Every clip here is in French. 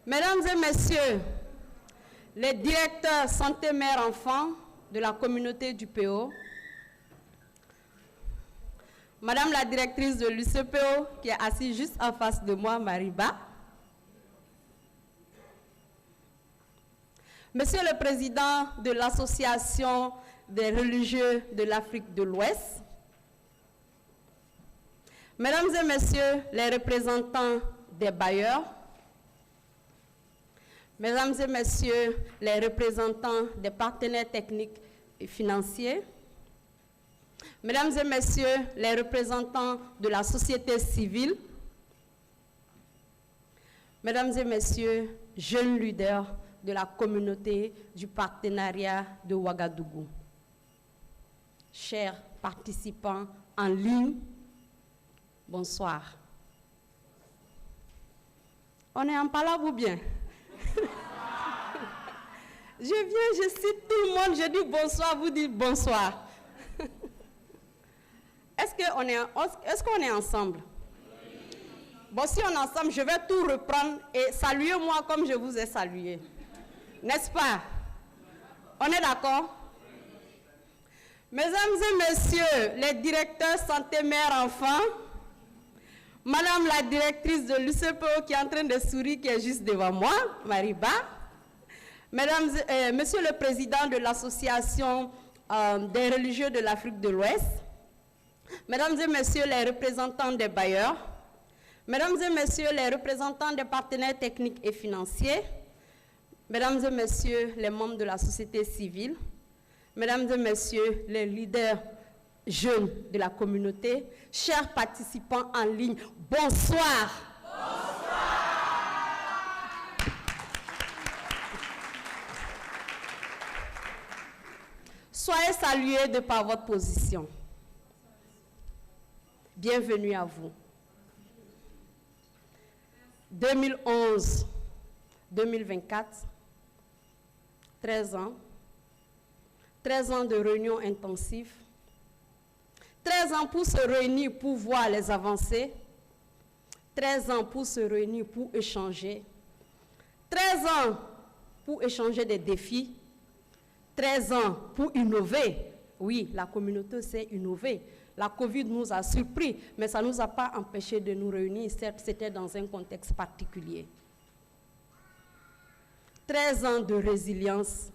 Mesdames et messieurs, les directeurs santé mère-enfant de la communauté du PO, Madame la directrice de l'UCPO qui est assise juste en face de moi, Mariba, Monsieur le Président de l'Association des religieux de l'Afrique de l'Ouest, Mesdames et Messieurs les représentants des bailleurs, Mesdames et Messieurs les représentants des partenaires techniques et financiers, Mesdames et Messieurs les représentants de la société civile, Mesdames et Messieurs, jeunes leaders de la communauté du partenariat de Ouagadougou, chers participants en ligne, bonsoir. On est en palabre ou bien? Je viens, je cite tout le monde, je dis bonsoir, vous dites bonsoir. Est-ce qu'on est ensemble? Bon, si on est ensemble, je vais tout reprendre et saluez-moi comme je vous ai salué. N'est-ce pas? On est d'accord? Mesdames et messieurs, les directeurs santé mère-enfant, Madame la directrice de l'UCPO qui est en train de sourire, qui est juste devant moi, Mariba, Monsieur le Président de l'Association des religieux de l'Afrique de l'Ouest, Mesdames et Messieurs les représentants des bailleurs, Mesdames et Messieurs les représentants des partenaires techniques et financiers, Mesdames et Messieurs les membres de la société civile, Mesdames et Messieurs les leaders jeunes de la communauté, chers participants en ligne, bonsoir. Bonsoir. Soyez salués de par votre position. Bienvenue à vous. 2011-2024, 13 ans. 13 ans de réunions intensives. 13 ans pour se réunir pour voir les avancées. 13 ans pour se réunir pour échanger. 13 ans pour échanger des défis. 13 ans pour innover. Oui, la communauté sait innover. La Covid nous a surpris, mais ça ne nous a pas empêché de nous réunir. Certes, c'était dans un contexte particulier. 13 ans de résilience.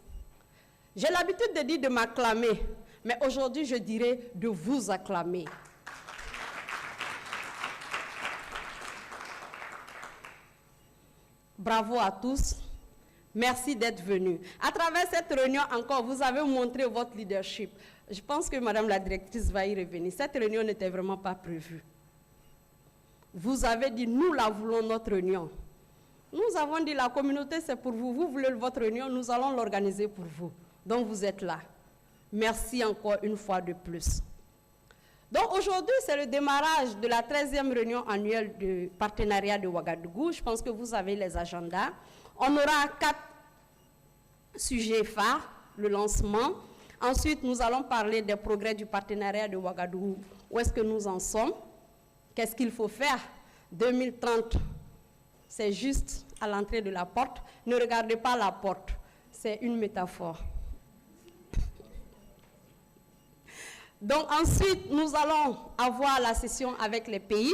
J'ai l'habitude de dire de m'acclamer, mais aujourd'hui, je dirais de vous acclamer. Bravo à tous. Merci d'être venus. À travers cette réunion encore, vous avez montré votre leadership. Je pense que Madame la directrice va y revenir. Cette réunion n'était vraiment pas prévue. Vous avez dit, nous la voulons, notre réunion. Nous avons dit, la communauté, c'est pour vous. Vous voulez votre réunion, nous allons l'organiser pour vous. Donc, vous êtes là. Merci encore une fois de plus. Donc, aujourd'hui, c'est le démarrage de la 13e réunion annuelle du partenariat de Ouagadougou. Je pense que vous avez les agendas. On aura 4 sujets phares, le lancement. Ensuite, nous allons parler des progrès du partenariat de Ouagadougou. Où est-ce que nous en sommes? Qu'est-ce qu'il faut faire? 2030, c'est juste à l'entrée de la porte. Ne regardez pas la porte, c'est une métaphore. Donc ensuite, nous allons avoir la session avec les pays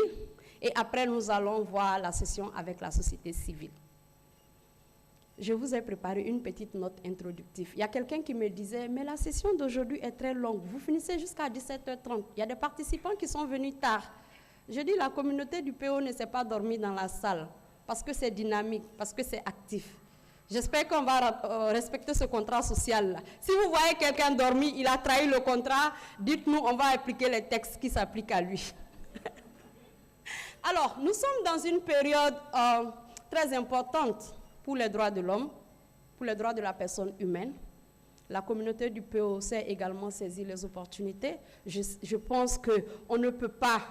et après, nous allons voir la session avec la société civile. Je vous ai préparé une petite note introductive. Il y a quelqu'un qui me disait, mais la session d'aujourd'hui est très longue. Vous finissez jusqu'à 17h30. Il y a des participants qui sont venus tard. Je dis, la communauté du PO ne s'est pas dormie dans la salle parce que c'est dynamique, parce que c'est actif. J'espère qu'on va respecter ce contrat social-là. Si vous voyez quelqu'un dormir, il a trahi le contrat, dites-nous, on va appliquer les textes qui s'appliquent à lui. Alors, nous sommes dans une période très importante pour les droits de l'homme, pour les droits de la personne humaine. La communauté du PO sait également saisir les opportunités. Je pense qu'on ne peut pas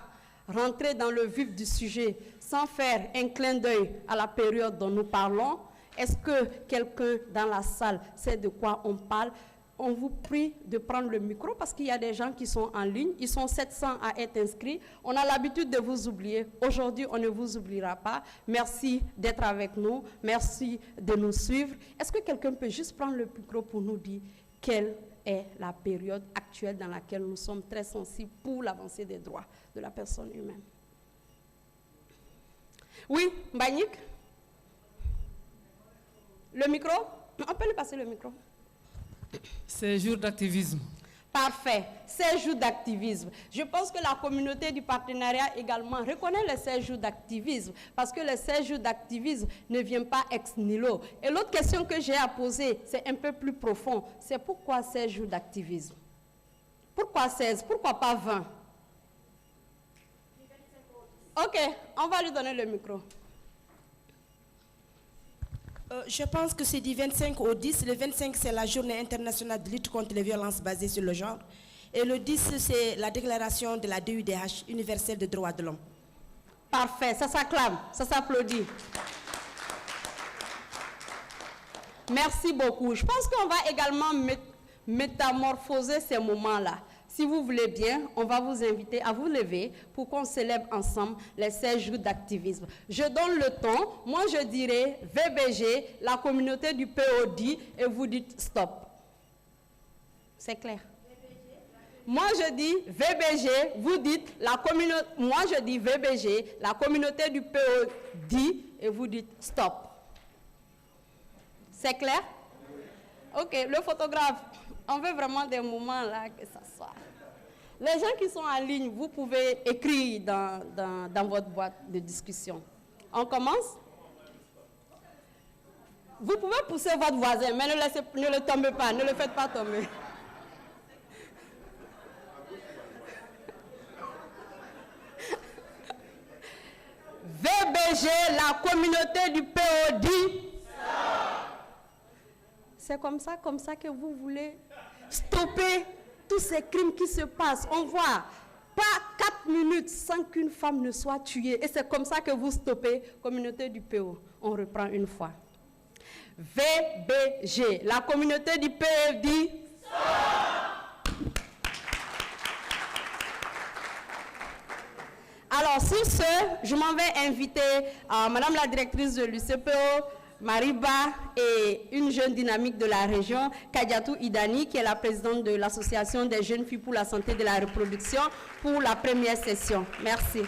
rentrer dans le vif du sujet sans faire un clin d'œil à la période dont nous parlons. Est-ce que quelqu'un dans la salle sait de quoi on parle? on vous prie de prendre le micro parce qu'il y a des gens qui sont en ligne. Ils sont 700 à être inscrits. On a l'habitude de vous oublier. Aujourd'hui, on ne vous oubliera pas. Merci d'être avec nous. Merci de nous suivre. Est-ce que quelqu'un peut juste prendre le micro pour nous dire quelle est la période actuelle dans laquelle nous sommes très sensibles pour l'avancée des droits de la personne humaine? Oui, Mbagnick? Le micro? On peut lui passer le micro. Ces jours d'activisme. Parfait. 16 jours d'activisme. Je pense que la communauté du partenariat également reconnaît les 16 jours d'activisme parce que les 16 jours d'activisme ne viennent pas ex nihilo. Et l'autre question que j'ai à poser, c'est un peu plus profond. C'est pourquoi 16 jours d'activisme? Pourquoi 16? Pourquoi pas 20? Ok, on va lui donner le micro. Je pense que c'est du 25 au 10. Le 25, c'est la journée internationale de lutte contre les violences basées sur le genre. Et le 10, c'est la déclaration de la DUDH, universelle des droits de l'homme. Parfait, ça s'acclame, ça s'applaudit. Merci beaucoup. Je pense qu'on va également métamorphoser ces moments-là. Si vous voulez bien, on va vous inviter à vous lever pour qu'on célèbre ensemble les 16 jours d'activisme. Je donne le ton. Moi, je dirais VBG, la communauté du PO dit, et vous dites stop. C'est clair? Moi, je dis VBG, vous dites la communauté. Moi, je dis VBG, la communauté du PO dit, et vous dites stop. C'est clair? Ok, le photographe, on veut vraiment des moments là que ça soit. Les gens qui sont en ligne, vous pouvez écrire dans votre boîte de discussion. On commence? Vous pouvez pousser votre voisin, mais ne le tombez pas, ne le faites pas tomber. VBG, la communauté du POD. C'est comme ça que vous voulez stopper tous ces crimes qui se passent. On voit pas 4 minutes sans qu'une femme ne soit tuée. Et c'est comme ça que vous stoppez communauté du PO. On reprend une fois. VBG, la communauté du PO dit alors, sur ce, je m'en vais inviter Madame la directrice de l'UCPO, Mariba, et une jeune dynamique de la région, Kadiatou Idani, qui est la présidente de l'Association des jeunes filles pour la santé de la reproduction, pour la première session. Merci.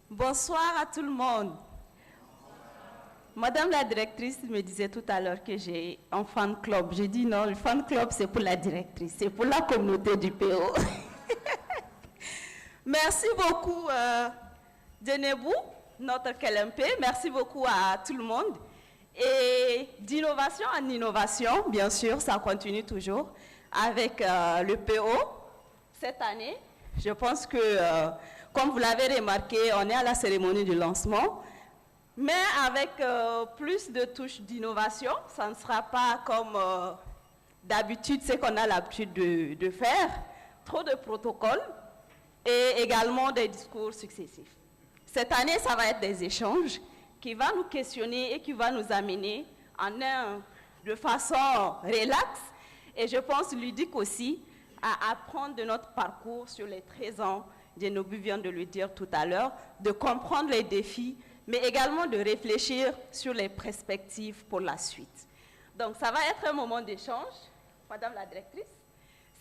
Bonsoir à tout le monde. Madame la directrice me disait tout à l'heure que j'ai un fan club. J'ai dit non, le fan club c'est pour la directrice, c'est pour la communauté du PO. Merci beaucoup Denebou, notre KLMP. Merci beaucoup à tout le monde. Et d'innovation en innovation, bien sûr, ça continue toujours avec le PO. Cette année, je pense que comme vous l'avez remarqué, on est à la cérémonie du lancement, mais avec plus de touches d'innovation. Ça ne sera pas comme d'habitude ce qu'on a l'habitude de faire, trop de protocoles et également des discours successifs. Cette année, ça va être des échanges qui vont nous questionner et qui vont nous amener de façon relaxe et je pense ludique aussi à apprendre de notre parcours sur les 13 ans. Djenobu vient de le dire tout à l'heure, de comprendre les défis, mais également de réfléchir sur les perspectives pour la suite. Donc, ça va être un moment d'échange, Madame la directrice.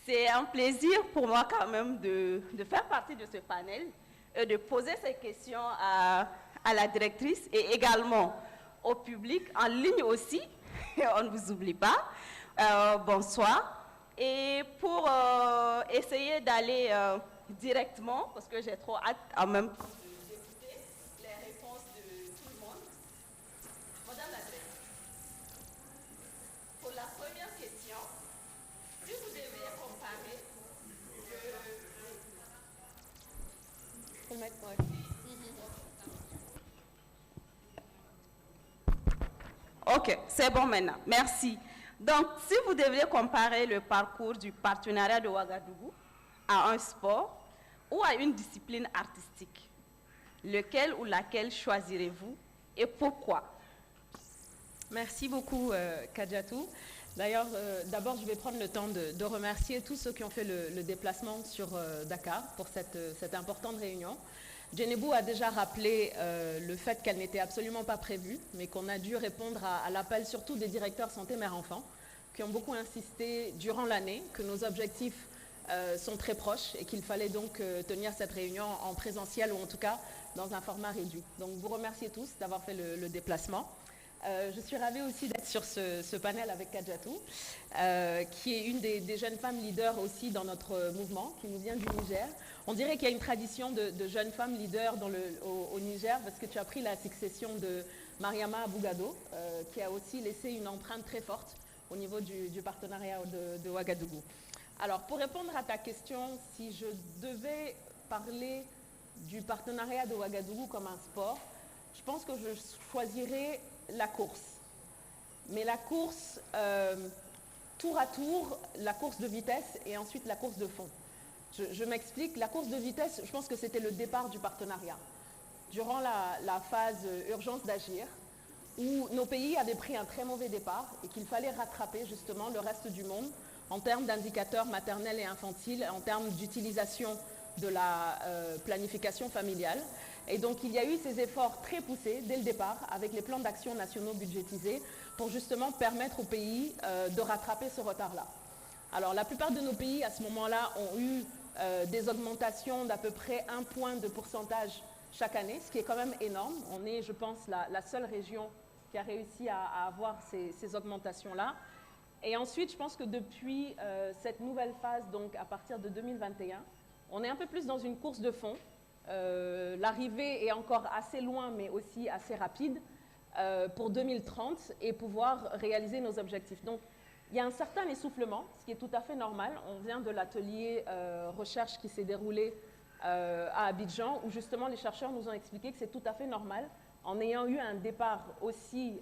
C'est un plaisir pour moi quand même de faire partie de ce panel et de poser ces questions à la directrice et également au public, en ligne aussi, on ne vous oublie pas. Bonsoir. Et pour essayer d'aller directement, parce que j'ai trop hâte en même temps d'écouter les réponses de tout le monde. Madame la directrice, pour la première question, si vous devez comparer Ok, c'est bon maintenant. Merci. Donc, si vous deviez comparer le parcours du partenariat de Ouagadougou à un sport ou à une discipline artistique, lequel ou laquelle choisirez-vous et pourquoi? Merci beaucoup, Kadjatou. D'ailleurs, d'abord, je vais prendre le temps de remercier tous ceux qui ont fait le déplacement sur Dakar pour cette importante réunion. Djenebou a déjà rappelé le fait qu'elle n'était absolument pas prévue, mais qu'on a dû répondre à l'appel surtout des directeurs santé mère-enfant, qui ont beaucoup insisté durant l'année que nos objectifs sont très proches et qu'il fallait donc tenir cette réunion en présentiel ou en tout cas dans un format réduit. Donc, vous remerciez tous d'avoir fait le déplacement. Je suis ravie aussi d'être sur ce panel avec Kadjatou, qui est une des jeunes femmes leaders aussi dans notre mouvement, qui nous vient du Niger. On dirait qu'il y a une tradition de jeunes femmes leaders au Niger, parce que tu as pris la succession de Mariama Abougado, qui a aussi laissé une empreinte très forte au niveau du partenariat de Ouagadougou. Alors, pour répondre à ta question, si je devais parler du partenariat de Ouagadougou comme un sport, je pense que je choisirais la course. Mais la course, tour à tour, la course de vitesse et ensuite la course de fond. Je m'explique, la course de vitesse, je pense que c'était le départ du partenariat. Durant la phase urgence d'agir, où nos pays avaient pris un très mauvais départ et qu'il fallait rattraper justement le reste du monde en termes d'indicateurs maternels et infantiles, en termes d'utilisation de la planification familiale. Et donc, il y a eu ces efforts très poussés dès le départ avec les plans d'action nationaux budgétisés pour justement permettre au pays de rattraper ce retard-là. Alors, la plupart de nos pays, à ce moment-là, ont eu des augmentations d'à peu près 1 point de pourcentage chaque année, ce qui est quand même énorme. On est, je pense, la seule région qui a réussi à avoir ces augmentations-là. Et ensuite, je pense que depuis cette nouvelle phase, donc à partir de 2021, on est un peu plus dans une course de fond. L'arrivée est encore assez loin, mais aussi assez rapide pour 2030 et pouvoir réaliser nos objectifs. Donc, il y a un certain essoufflement, ce qui est tout à fait normal. On vient de l'atelier recherche qui s'est déroulé à Abidjan, où justement les chercheurs nous ont expliqué que c'est tout à fait normal, en ayant eu un départ aussi,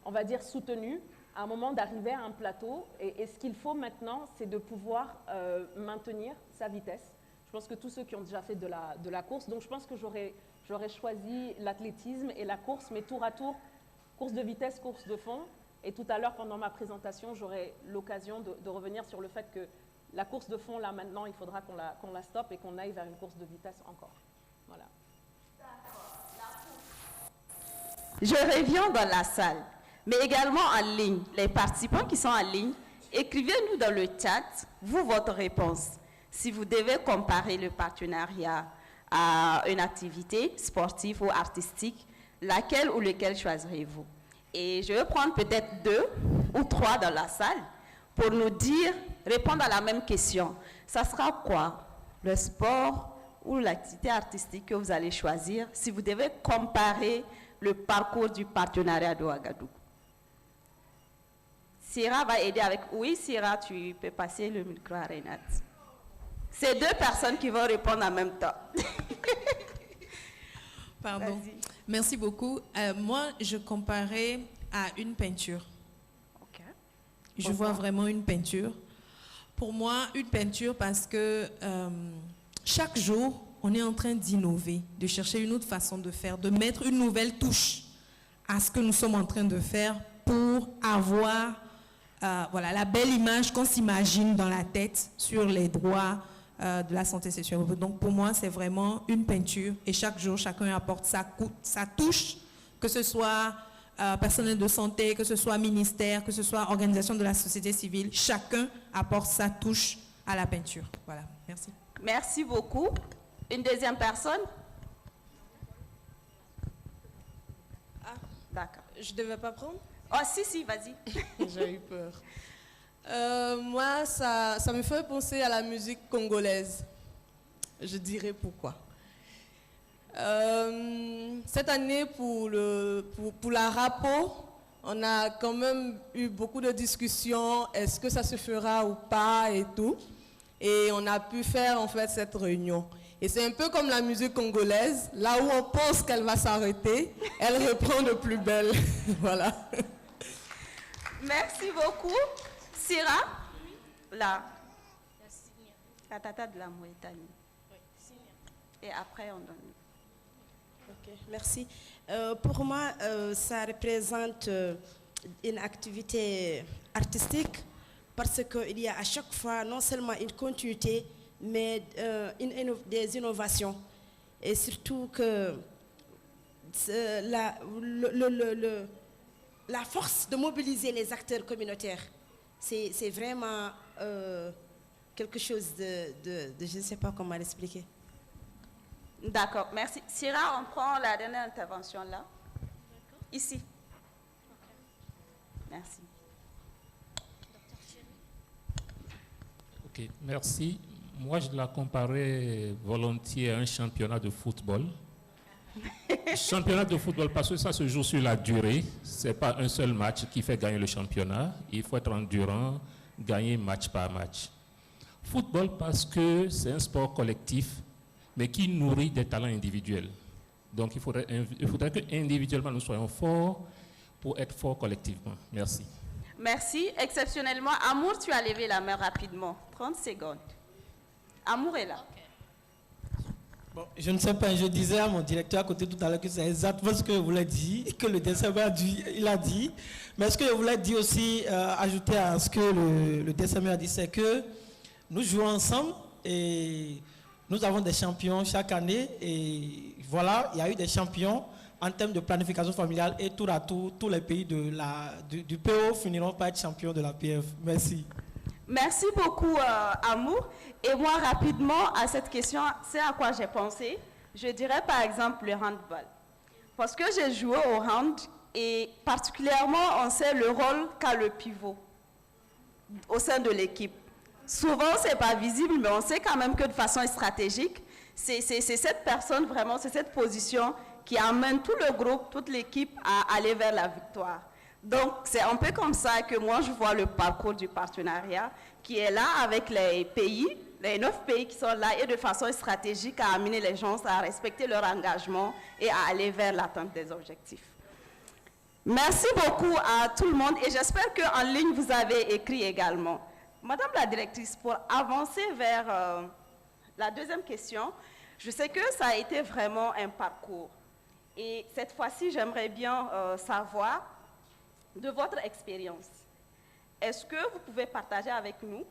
on va dire, soutenu, à un moment d'arriver à un plateau. Et ce qu'il faut maintenant, c'est de pouvoir maintenir sa vitesse. Je pense que tous ceux qui ont déjà fait de la course, donc je pense que j'aurais choisi l'athlétisme et la course, mais tour à tour, course de vitesse, course de fond. Et tout à l'heure, pendant ma présentation, j'aurai l'occasion de revenir sur le fait que la course de fond, là, maintenant, il faudra qu'on la stoppe et qu'on aille vers une course de vitesse encore. Voilà. Je reviens dans la salle, mais également en ligne. Les participants qui sont en ligne, écrivez-nous dans le chat, vous, votre réponse. Si vous devez comparer le partenariat à une activité sportive ou artistique, laquelle ou lequel choisirez-vous? Et je vais prendre peut-être 2 ou 3 dans la salle pour nous dire, répondre à la même question. Ça sera quoi? Le sport ou l'activité artistique que vous allez choisir si vous devez comparer le parcours du partenariat de Ouagadougou? Syrah va aider avec... Oui, Syrah, tu peux passer le micro à Renat. C'est 2 personnes qui vont répondre en même temps. Pardon. Merci beaucoup. Moi, je comparais à une peinture. Okay. Je vois vraiment une peinture. Pour moi, une peinture parce que chaque jour, on est en train d'innover, de chercher une autre façon de faire, de mettre une nouvelle touche à ce que nous sommes en train de faire pour avoir voilà, la belle image qu'on s'imagine dans la tête sur les droits de la santé sexuelle. Donc pour moi, c'est vraiment une peinture et chaque jour, chacun apporte sa touche, que ce soit personnel de santé, que ce soit ministère, que ce soit organisation de la société civile, chacun apporte sa touche à la peinture. Voilà, merci. Merci beaucoup. Une deuxième personne? Ah, d'accord. Je ne devais pas prendre? Oh, si, vas-y. J'ai eu peur. Moi, ça me fait penser à la musique congolaise. Je dirais pourquoi. Cette année, pour la RAPO, on a quand même eu beaucoup de discussions. Est-ce que ça se fera ou pas et tout. Et on a pu faire en fait cette réunion. Et c'est un peu comme la musique congolaise, là où on pense qu'elle va s'arrêter, elle reprend de plus belle. Voilà. Merci beaucoup. Sira, là, la tata de la Mauritanie. Et après, on donne. Ok, merci. Pour moi, ça représente une activité artistique parce qu'il y a à chaque fois non seulement une continuité, mais des innovations. Et surtout que la force de mobiliser les acteurs communautaires, c'est vraiment quelque chose de je ne sais pas comment l'expliquer. D'accord, merci. Sira, on prend la dernière intervention là. Ici. Merci. Ok, merci. Moi, je la comparais volontiers à un championnat de football. Championnat de football, parce que ça se joue sur la durée. Ce n'est pas un seul match qui fait gagner le championnat. Il faut être endurant, gagner match par match. Football, parce que c'est un sport collectif, mais qui nourrit des talents individuels. Donc, il faudrait que individuellement nous soyons forts pour être forts collectivement. Merci. Merci. Exceptionnellement, Amour, tu as levé la main rapidement. 30 secondes. Amour est là. Bon, je ne sais pas, je disais à mon directeur à côté tout à l'heure que c'est exactement ce que je voulais dire, que le DCMA il a dit. Mais ce que je voulais dire aussi, ajouter à ce que le DCMA a dit, c'est que nous jouons ensemble et nous avons des champions chaque année. Et voilà, il y a eu des champions en termes de planification familiale et tour à tour, tous les pays du PO finiront par être champions de la PF. Merci. Merci beaucoup, Amour. Et moi, rapidement, à cette question, c'est à quoi j'ai pensé. Je dirais par exemple le handball. Parce que j'ai joué au hand et particulièrement, on sait le rôle qu'a le pivot au sein de l'équipe. Souvent, ce n'est pas visible, mais on sait quand même que de façon stratégique, c'est cette personne vraiment, c'est cette position qui amène tout le groupe, toute l'équipe à aller vers la victoire. Donc, c'est un peu comme ça que moi, je vois le parcours du partenariat qui est là avec les pays, les 9 pays qui sont là et de façon stratégique à amener les gens à respecter leur engagement et à aller vers l'atteinte des objectifs. Merci beaucoup à tout le monde et j'espère qu'en ligne, vous avez écrit également. Madame la directrice, pour avancer vers la deuxième question, je sais que ça a été vraiment un parcours. Et cette fois-ci, j'aimerais bien savoir de votre expérience. Est-ce que vous pouvez partager avec nous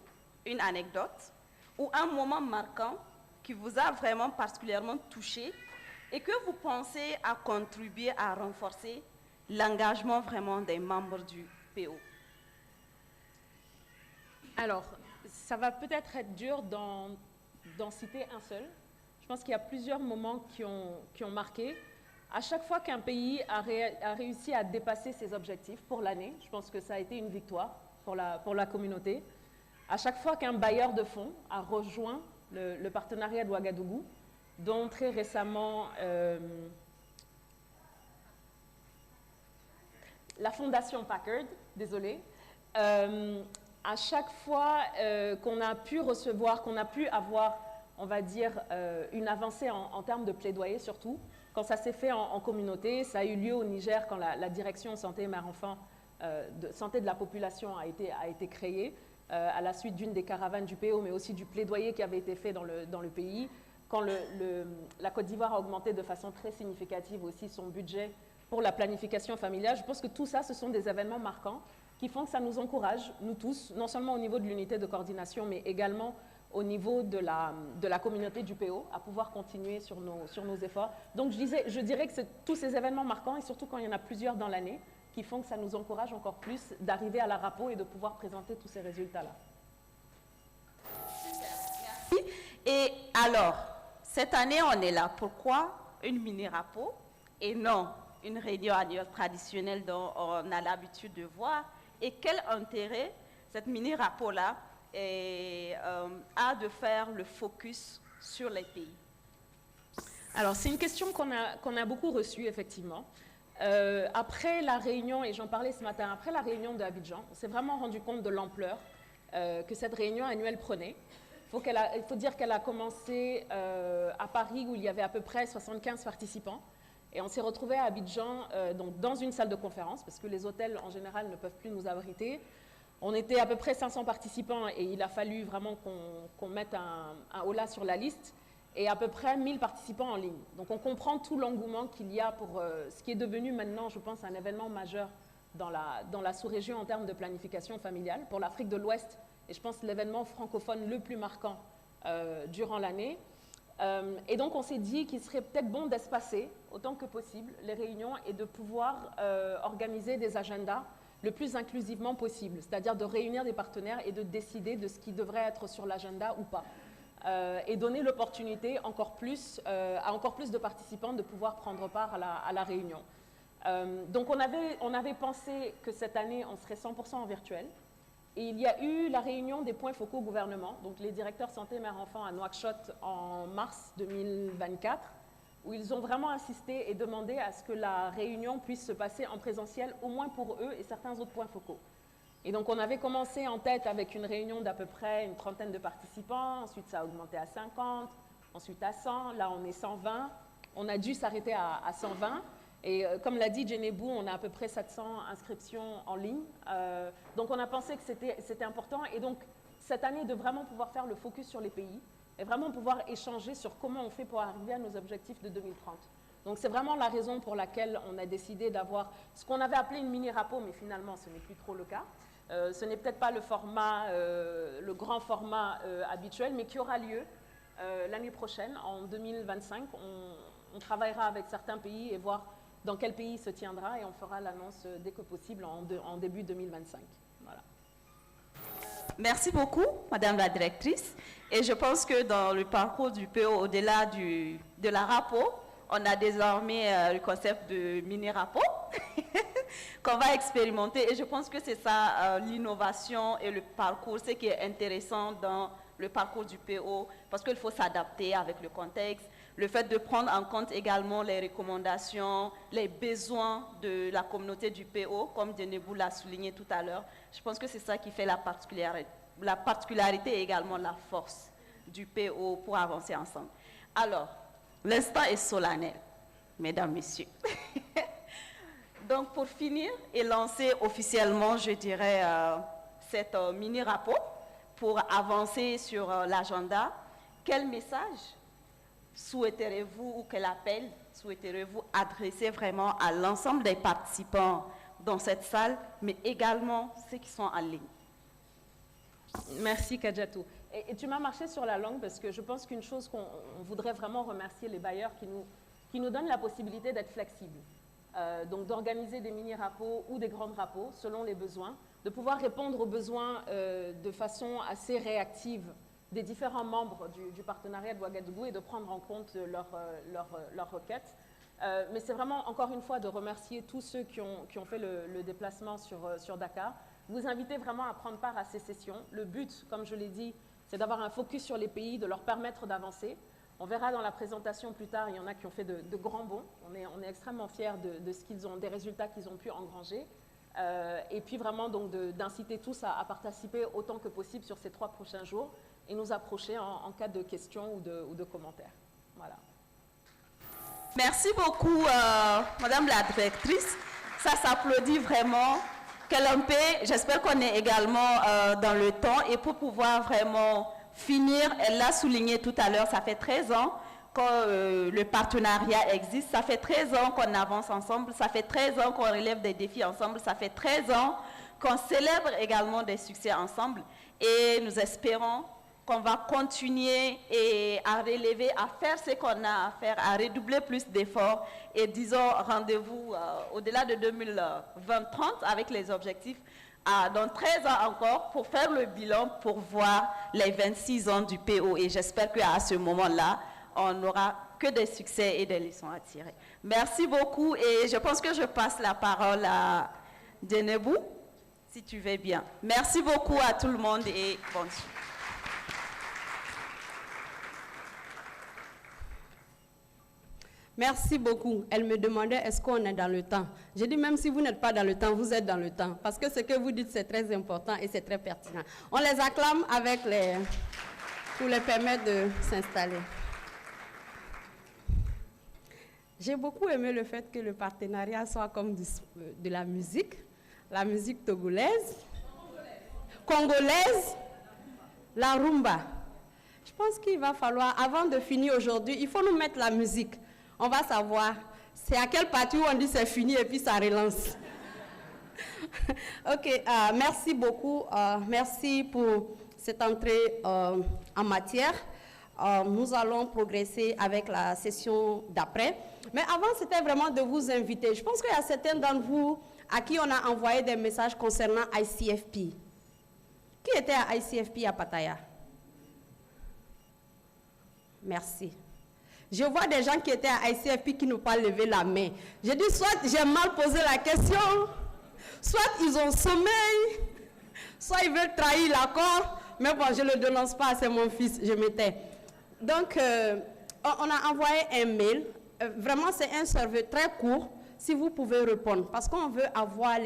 une anecdote ou un moment marquant qui vous a vraiment particulièrement touché et que vous pensez à contribuer à renforcer l'engagement vraiment des membres du PO? Alors, ça va peut-être être dur d'en citer un seul. Je pense qu'il y a plusieurs moments qui ont marqué. À chaque fois qu'un pays a réussi à dépasser ses objectifs pour l'année, je pense que ça a été une victoire pour la communauté. À chaque fois qu'un bailleur de fonds a rejoint le partenariat de Ouagadougou, dont très récemment la Fondation Packard, désolée, à chaque fois qu'on a pu recevoir, qu'on a pu avoir, on va dire, une avancée en termes de plaidoyer surtout, quand ça s'est fait en communauté, ça a eu lieu au Niger quand la direction santé mère-enfant, santé de la population a été créée à la suite d'une des caravanes du PO, mais aussi du plaidoyer qui avait été fait dans le pays. Quand la Côte d'Ivoire a augmenté de façon très significative aussi son budget pour la planification familiale, je pense que tout ça, ce sont des événements marquants qui font que ça nous encourage, nous tous, non seulement au niveau de l'unité de coordination, mais également au niveau de la communauté du PO, à pouvoir continuer sur nos efforts. Donc je dirais que c'est tous ces événements marquants, et surtout quand il y en a plusieurs dans l'année, qui font que ça nous encourage encore plus d'arriver à la RAPO et de pouvoir présenter tous ces résultats-là. Merci. Et alors, cette année, on est là. Pourquoi une mini-RAPO et non une réunion annuelle traditionnelle dont on a l'habitude de voir? Et quel intérêt cette mini-RAPO-là a de faire le focus sur les pays? Alors, c'est une question qu'on a beaucoup reçue, effectivement. Après la réunion, et j'en parlais ce matin, après la réunion de Abidjan, on s'est vraiment rendu compte de l'ampleur que cette réunion annuelle prenait. Il Il faut dire qu'elle a commencé à Paris où il y avait à peu près 75 participants. Et on s'est retrouvés à Abidjan donc dans une salle de conférence, parce que les hôtels en général ne peuvent plus nous abriter. On était à peu près 500 participants et il a fallu vraiment qu'on mette un holà sur la liste. Et à peu près 1000 participants en ligne. Donc on comprend tout l'engouement qu'il y a pour ce qui est devenu maintenant, je pense, un événement majeur dans la sous-région en termes de planification familiale, pour l'Afrique de l'Ouest, et je pense l'événement francophone le plus marquant durant l'année. Et donc on s'est dit qu'il serait peut-être bon d'espacer autant que possible les réunions et de pouvoir organiser des agendas le plus inclusivement possible, c'est-à-dire de réunir des partenaires et de décider de ce qui devrait être sur l'agenda ou pas. Et donner l'opportunité à encore plus de participants de pouvoir prendre part à la réunion. Donc on avait pensé que cette année, on serait 100% en virtuel. Et il y a eu la réunion des points focaux gouvernement, donc les directeurs santé mère-enfant à Nouakchott en mars 2024, où ils ont vraiment insisté et demandé à ce que la réunion puisse se passer en présentiel, au moins pour eux et certains autres points focaux. Et donc, on avait commencé en tête avec une réunion d'à peu près une trentaine de participants. Ensuite, ça a augmenté à 50, ensuite à 100. Là, on est 120. On a dû s'arrêter à 120. Et comme l'a dit Djenebou, on a à peu près 700 inscriptions en ligne. Donc, on a pensé que c'était important. Et donc, cette année, de vraiment pouvoir faire le focus sur les pays et vraiment pouvoir échanger sur comment on fait pour arriver à nos objectifs de 2030. Donc, c'est vraiment la raison pour laquelle on a décidé d'avoir ce qu'on avait appelé une mini-rapo, mais finalement, ce n'est plus trop le cas. Ce n'est peut-être pas le grand format habituel, mais qui aura lieu l'année prochaine, en 2025. On travaillera avec certains pays et voir dans quel pays se tiendra et on fera l'annonce dès que possible en début 2025. Voilà. Merci beaucoup, Madame la Directrice. Et je pense que dans le parcours du PO, au-delà de la RAPO, on a désormais le concept de mini-RAPO qu'on va expérimenter. Et je pense que c'est ça l'innovation et le parcours, ce qui est intéressant dans le parcours du PO, parce qu'il faut s'adapter avec le contexte, le fait de prendre en compte également les recommandations, les besoins de la communauté du PO, comme Djenebou l'a souligné tout à l'heure. Je pense que c'est ça qui fait la particularité et également la force du PO pour avancer ensemble. Alors, l'instant est solennel, mesdames, messieurs. Donc, pour finir et lancer officiellement, je dirais, cette mini-rapport pour avancer sur l'agenda, quel message souhaiterez-vous ou quel appel souhaiterez-vous adresser vraiment à l'ensemble des participants dans cette salle, mais également ceux qui sont en ligne? Merci, Kadjatou. Et tu m'as marché sur la langue parce que je pense qu'une chose qu'on voudrait vraiment remercier les bailleurs qui nous donnent la possibilité d'être flexibles. Donc d'organiser des mini-rapos ou des grandes rapos selon les besoins, de pouvoir répondre aux besoins de façon assez réactive des différents membres du partenariat de Ouagadougou et de prendre en compte leurs requêtes. Mais c'est vraiment, encore une fois, de remercier tous ceux qui ont fait le déplacement sur Dakar. Vous invitez vraiment à prendre part à ces sessions. Le but, comme je l'ai dit, c'est d'avoir un focus sur les pays, de leur permettre d'avancer. On verra dans la présentation plus tard, il y en a qui ont fait de grands bonds. On est extrêmement fiers de ce qu'ils ont, des résultats qu'ils ont pu engranger. Et puis vraiment d'inciter tous à participer autant que possible sur ces 3 prochains jours et nous approcher en cas de questions ou de commentaires. Voilà. Merci beaucoup, Madame la Directrice. Ça s'applaudit vraiment. Kelempe, j'espère qu'on est également dans le temps et pour pouvoir vraiment finir, elle l'a souligné tout à l'heure, ça fait 13 ans que le partenariat existe, ça fait 13 ans qu'on avance ensemble, ça fait 13 ans qu'on relève des défis ensemble, ça fait 13 ans qu'on célèbre également des succès ensemble et nous espérons qu'on va continuer à relever, à faire ce qu'on a à faire, à redoubler plus d'efforts et disons rendez-vous au-delà de 2030 avec les objectifs dans 13 ans encore pour faire le bilan, pour voir les 26 ans du PO et j'espère qu'à ce moment-là, on n'aura que des succès et des leçons à tirer. Merci beaucoup et je pense que je passe la parole à Djenebou, si tu veux bien. Merci beaucoup à tout le monde et bonjour. Merci beaucoup. Elle me demandait est-ce qu'on est dans le temps. J'ai dit même si vous n'êtes pas dans le temps, vous êtes dans le temps. Parce que ce que vous dites, c'est très important et c'est très pertinent. On les acclame avec pour les permettre de s'installer. J'ai beaucoup aimé le fait que le partenariat soit comme de la musique togolaise, congolaise, la rumba. Je pense qu'il va falloir, avant de finir aujourd'hui, il faut nous mettre la musique. On va savoir, c'est à quelle partie où on dit c'est fini et puis ça relance. Ok, merci beaucoup. Merci pour cette entrée en matière. Nous allons progresser avec la session d'après. Mais avant, c'était vraiment de vous inviter. Je pense qu'il y a certains d'entre vous à qui on a envoyé des messages concernant ICFP. Qui était à ICFP à Pattaya? Merci. Je vois des gens qui étaient à ICFP qui n'ont pas levé la main. J'ai dit, soit j'ai mal posé la question, soit ils ont sommeil, soit ils veulent trahir l'accord. Mais bon, je ne le dénonce pas, c'est mon fils, je m'étais. Donc, on a envoyé un mail. Vraiment, c'est un survey très court, si vous pouvez répondre. Parce qu'on veut avoir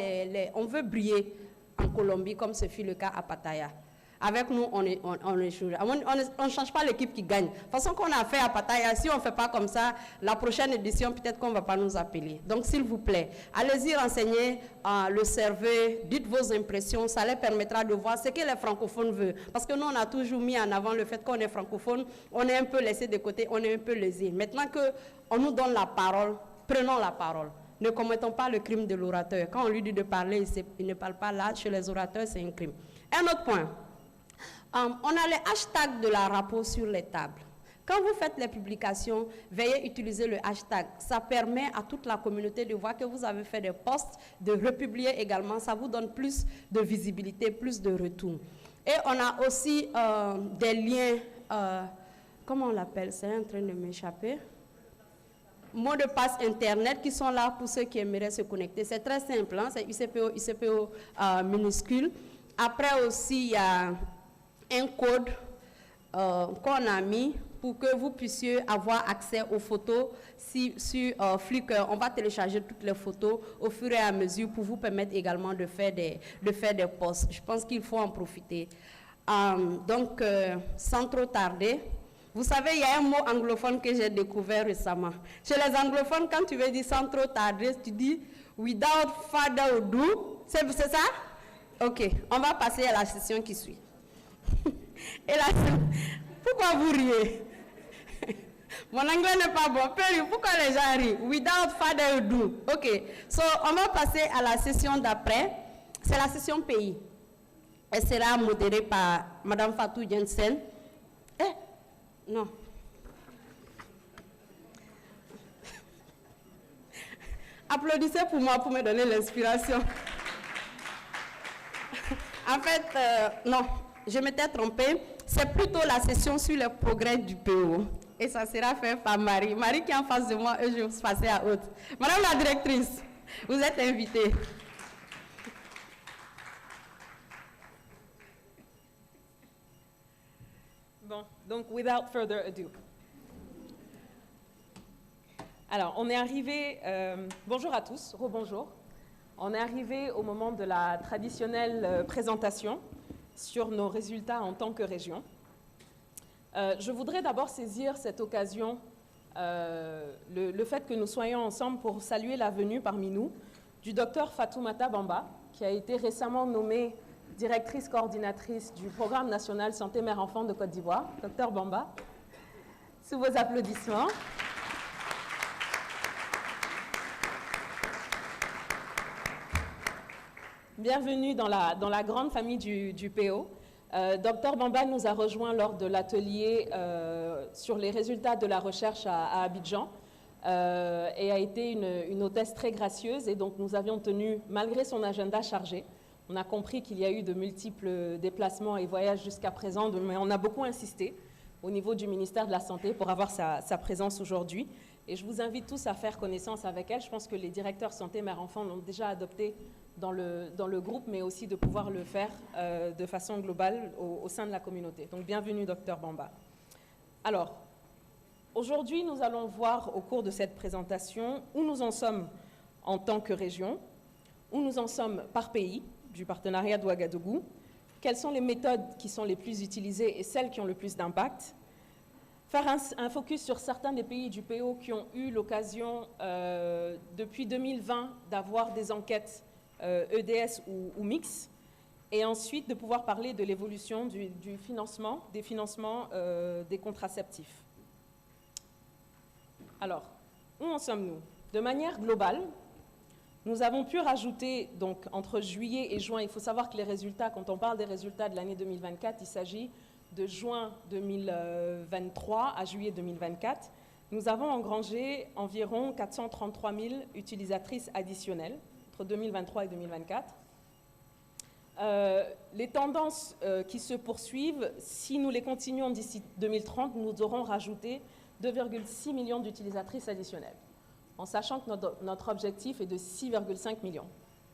on veut briller en Colombie, comme ce fut le cas à Pattaya. Avec nous, on ne change pas l'équipe qui gagne. De toute façon, qu'on a fait à Pattaya, si on ne fait pas comme ça, la prochaine édition, peut-être qu'on ne va pas nous appeler. Donc, s'il vous plaît, allez-y renseigner le survey, dites vos impressions, ça leur permettra de voir ce que les francophones veulent. Parce que nous, on a toujours mis en avant le fait qu'on est francophone, on est un peu laissé de côté, on est un peu lésé. Maintenant qu'on nous donne la parole, prenons la parole. Ne commettons pas le crime de l'orateur. Quand on lui dit de parler, il ne parle pas là, chez les orateurs, c'est un crime. Un autre point. On a les hashtags de la RAPO sur les tables. Quand vous faites les publications, veuillez utiliser le hashtag. Ça permet à toute la communauté de voir que vous avez fait des posts, de republier également. Ça vous donne plus de visibilité, plus de retour. Et on a aussi des liens, comment on l'appelle? C'est en train de m'échapper. Mots de passe Internet qui sont là pour ceux qui aimeraient se connecter. C'est très simple, hein? C'est ICPO minuscule. Après aussi, il y a un code qu'on a mis pour que vous puissiez avoir accès aux photos sur Flickr. On va télécharger toutes les photos au fur et à mesure pour vous permettre également de faire des posts. Je pense qu'il faut en profiter. Donc, sans trop tarder, vous savez, il y a un mot anglophone que j'ai découvert récemment. Chez les anglophones, quand tu veux dire sans trop tarder, tu dis without further ado. C'est ça? Ok, on va passer à la session qui suit. Et là, pourquoi vous riez? Mon anglais n'est pas bon. Pourquoi les gens rient? Without further ado. Ok, so on va passer à la session d'après. C'est la session pays. Elle sera modérée par Mme Fatou Jensen. Non. Applaudissez pour moi pour me donner l'inspiration. En fait, non, je m'étais trompée. C'est plutôt la session sur les progrès du PO. Et ça sera fait par Marie. Marie qui est en face de moi et je vais passer à autre. Madame la directrice, vous êtes invitée. Bon, donc, without further ado. Alors, on est arrivé, bonjour à tous, rebonjour. On est arrivé au moment de la traditionnelle présentation sur nos résultats en tant que région. Je voudrais d'abord saisir cette occasion, le fait que nous soyons ensemble pour saluer la venue parmi nous du docteur Fatoumata Bamba, qui a été récemment nommée directrice coordinatrice du Programme national Santé Mère-Enfant de Côte d'Ivoire. Docteur Bamba, sous vos applaudissements. Bienvenue dans la grande famille du PO. Dr Bamba nous a rejoint lors de l'atelier sur les résultats de la recherche à Abidjan et a été une hôtesse très gracieuse. Et donc nous avions tenu, malgré son agenda chargé, on a compris qu'il y a eu de multiples déplacements et voyages jusqu'à présent, mais on a beaucoup insisté au niveau du ministère de la Santé pour avoir sa présence aujourd'hui. Et je vous invite tous à faire connaissance avec elle. Je pense que les directeurs santé mère-enfant l'ont déjà adopté dans le groupe, mais aussi de pouvoir le faire de façon globale au sein de la communauté. Donc, bienvenue, Dr Bamba. Alors, aujourd'hui, nous allons voir au cours de cette présentation où nous en sommes en tant que région, où nous en sommes par pays du partenariat d'Ouagadougou, quelles sont les méthodes qui sont les plus utilisées et celles qui ont le plus d'impact. Faire un focus sur certains des pays du PO qui ont eu l'occasion, depuis 2020, d'avoir des enquêtes EDS ou mix, et ensuite de pouvoir parler de l'évolution du financement, des financements des contraceptifs. Alors, où en sommes-nous? De manière globale, nous avons pu rajouter, donc entre juillet et juin, il faut savoir que les résultats, quand on parle des résultats de l'année 2024, il s'agit de juin 2023 à juillet 2024, nous avons engrangé environ 433 000 utilisatrices additionnelles entre 2023 et 2024. Les tendances qui se poursuivent, si nous les continuons d'ici 2030, nous aurons rajouté 2,6 millions d'utilisatrices additionnelles, en sachant que notre objectif est de 6,5 millions.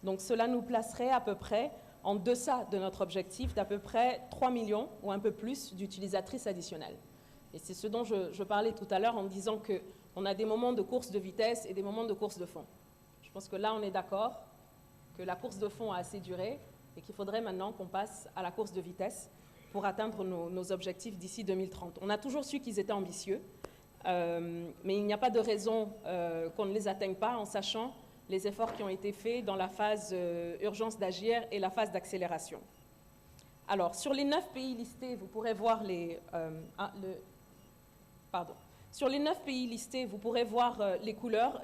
Donc cela nous placerait à peu près en deçà de notre objectif d'à peu près 3 millions ou un peu plus d'utilisatrices additionnelles. Et c'est ce dont je parlais tout à l'heure en disant qu'on a des moments de course de vitesse et des moments de course de fond. Je pense que là, on est d'accord que la course de fond a assez duré et qu'il faudrait maintenant qu'on passe à la course de vitesse pour atteindre nos objectifs d'ici 2030. On a toujours su qu'ils étaient ambitieux, mais il n'y a pas de raison qu'on ne les atteigne pas en sachant les efforts qui ont été faits dans la phase urgence d'agir et la phase d'accélération. Alors, sur les 9 pays listés, vous pourrez voir Sur les 9 pays listés, vous pourrez voir les couleurs.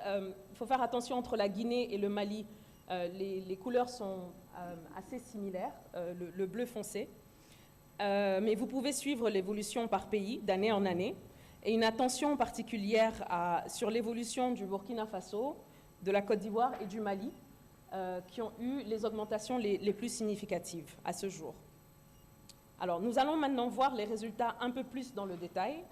Il faut faire attention entre la Guinée et le Mali. Les couleurs sont assez similaires, le bleu foncé. Mais vous pouvez suivre l'évolution par pays, d'année en année. Et une attention particulière sur l'évolution du Burkina Faso, de la Côte d'Ivoire et du Mali, qui ont eu les augmentations les plus significatives à ce jour. Alors, nous allons maintenant voir les résultats un peu plus dans le détail.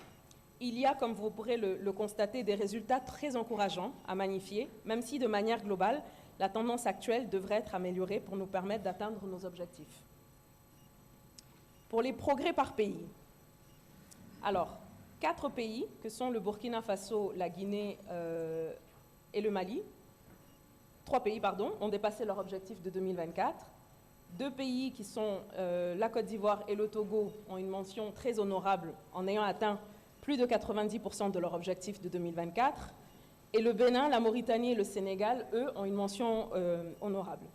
Il y a, comme vous pourrez le constater, des résultats très encourageants à magnifier, même si de manière globale, la tendance actuelle devrait être améliorée pour nous permettre d'atteindre nos objectifs. Pour les progrès par pays, alors, 4 pays, que sont le Burkina Faso, la Guinée et le Mali, 3 pays, pardon, ont dépassé leur objectif de 2024. 2 pays qui sont la Côte d'Ivoire et le Togo ont une mention très honorable en ayant atteint plus de 90% de leur objectif de 2024. Et le Bénin, la Mauritanie et le Sénégal, eux, ont une mention honorable.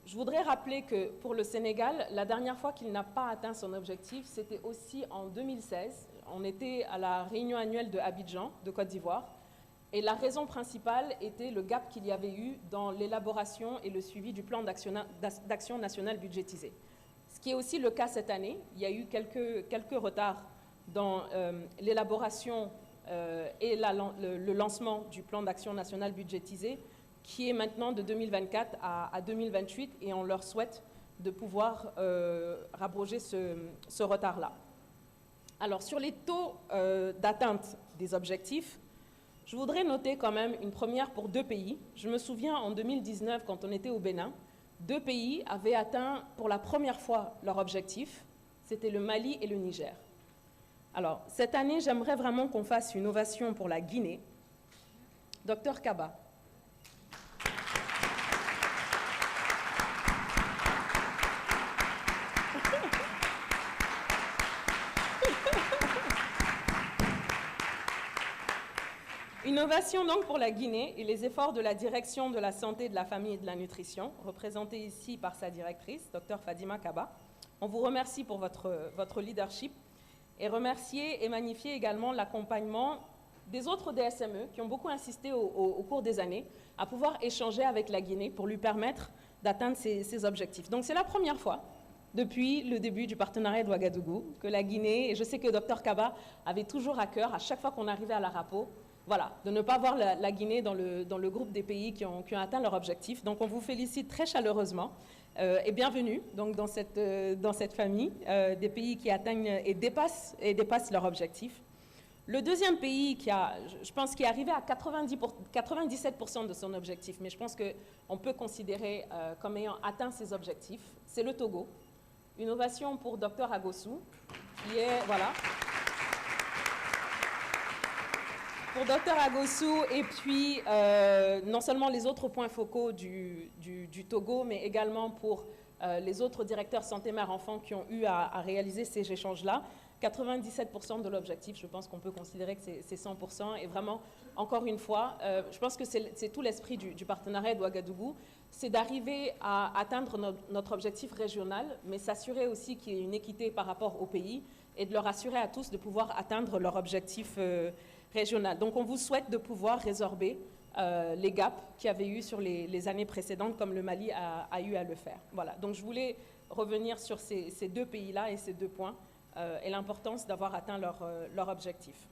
Je voudrais rappeler que pour le Sénégal, la dernière fois qu'il n'a pas atteint son objectif, c'était aussi en 2016. On était à la réunion annuelle de Abidjan, de Côte d'Ivoire. Et la raison principale était le gap qu'il y avait eu dans l'élaboration et le suivi du plan d'action national budgétisé. Ce qui est aussi le cas cette année. Il y a eu quelques retards dans l'élaboration et le lancement du plan d'action national budgétisé, qui est maintenant de 2024 à 2028, et on leur souhaite de pouvoir rabroger ce retard-là. Alors, sur les taux d'atteinte des objectifs, je voudrais noter quand même une première pour 2 pays. Je me souviens en 2019, quand on était au Bénin, 2 pays avaient atteint pour la première fois leur objectif. C'était le Mali et le Niger. Alors, cette année, j'aimerais vraiment qu'on fasse une ovation pour la Guinée. Dr Kaba. Une ovation donc pour la Guinée et les efforts de la direction de la santé, de la famille et de la nutrition, représentée ici par sa directrice, Dr Fadima Kaba. On vous remercie pour votre leadership et remercier et magnifier également l'accompagnement des autres DSME qui ont beaucoup insisté au cours des années à pouvoir échanger avec la Guinée pour lui permettre d'atteindre ses objectifs. Donc c'est la première fois depuis le début du partenariat de Ouagadougou que la Guinée, et je sais que Dr Kaba avait toujours à cœur, à chaque fois qu'on arrivait à la RAPO, voilà, de ne pas voir la Guinée dans le groupe des pays qui ont atteint leur objectif. Donc on vous félicite très chaleureusement et bienvenue donc, dans cette famille des pays qui atteignent et dépassent leur objectif. Le deuxième pays je pense, qui est arrivé à 97% de son objectif, mais je pense qu'on peut considérer comme ayant atteint ses objectifs, c'est le Togo. Une ovation pour Dr Agossou, qui est, voilà, pour Dr Agossou, et puis non seulement les autres points focaux du Togo, mais également pour les autres directeurs santé-mère-enfant qui ont eu à réaliser ces échanges-là. 97% de l'objectif, je pense qu'on peut considérer que c'est 100%. Et vraiment, encore une fois, je pense que c'est tout l'esprit du partenariat de Ouagadougou, c'est d'arriver à atteindre notre objectif régional, mais s'assurer aussi qu'il y ait une équité par rapport au pays et de leur assurer à tous de pouvoir atteindre leur objectif régional. Donc on vous souhaite de pouvoir résorber les gaps qu'il y avait eu sur les années précédentes, comme le Mali a eu à le faire. Voilà, donc je voulais revenir sur ces deux pays-là et ces deux points, et l'importance d'avoir atteint leur objectif.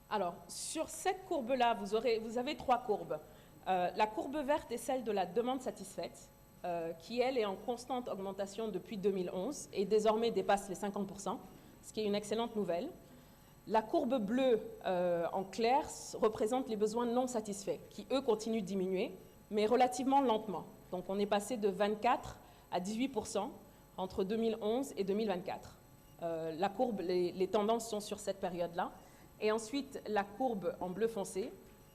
Alors, sur cette courbe-là, vous avez trois courbes. La courbe verte est celle de la demande satisfaite, qui, elle, est en constante augmentation depuis 2011 et désormais dépasse les 50%, ce qui est une excellente nouvelle. La courbe bleue, en clair, représente les besoins non satisfaits, qui, eux, continuent de diminuer, mais relativement lentement. Donc, on est passé de 24 à 18% entre 2011 et 2024. La courbe, les tendances sont sur cette période-là. Et ensuite, la courbe en bleu foncé,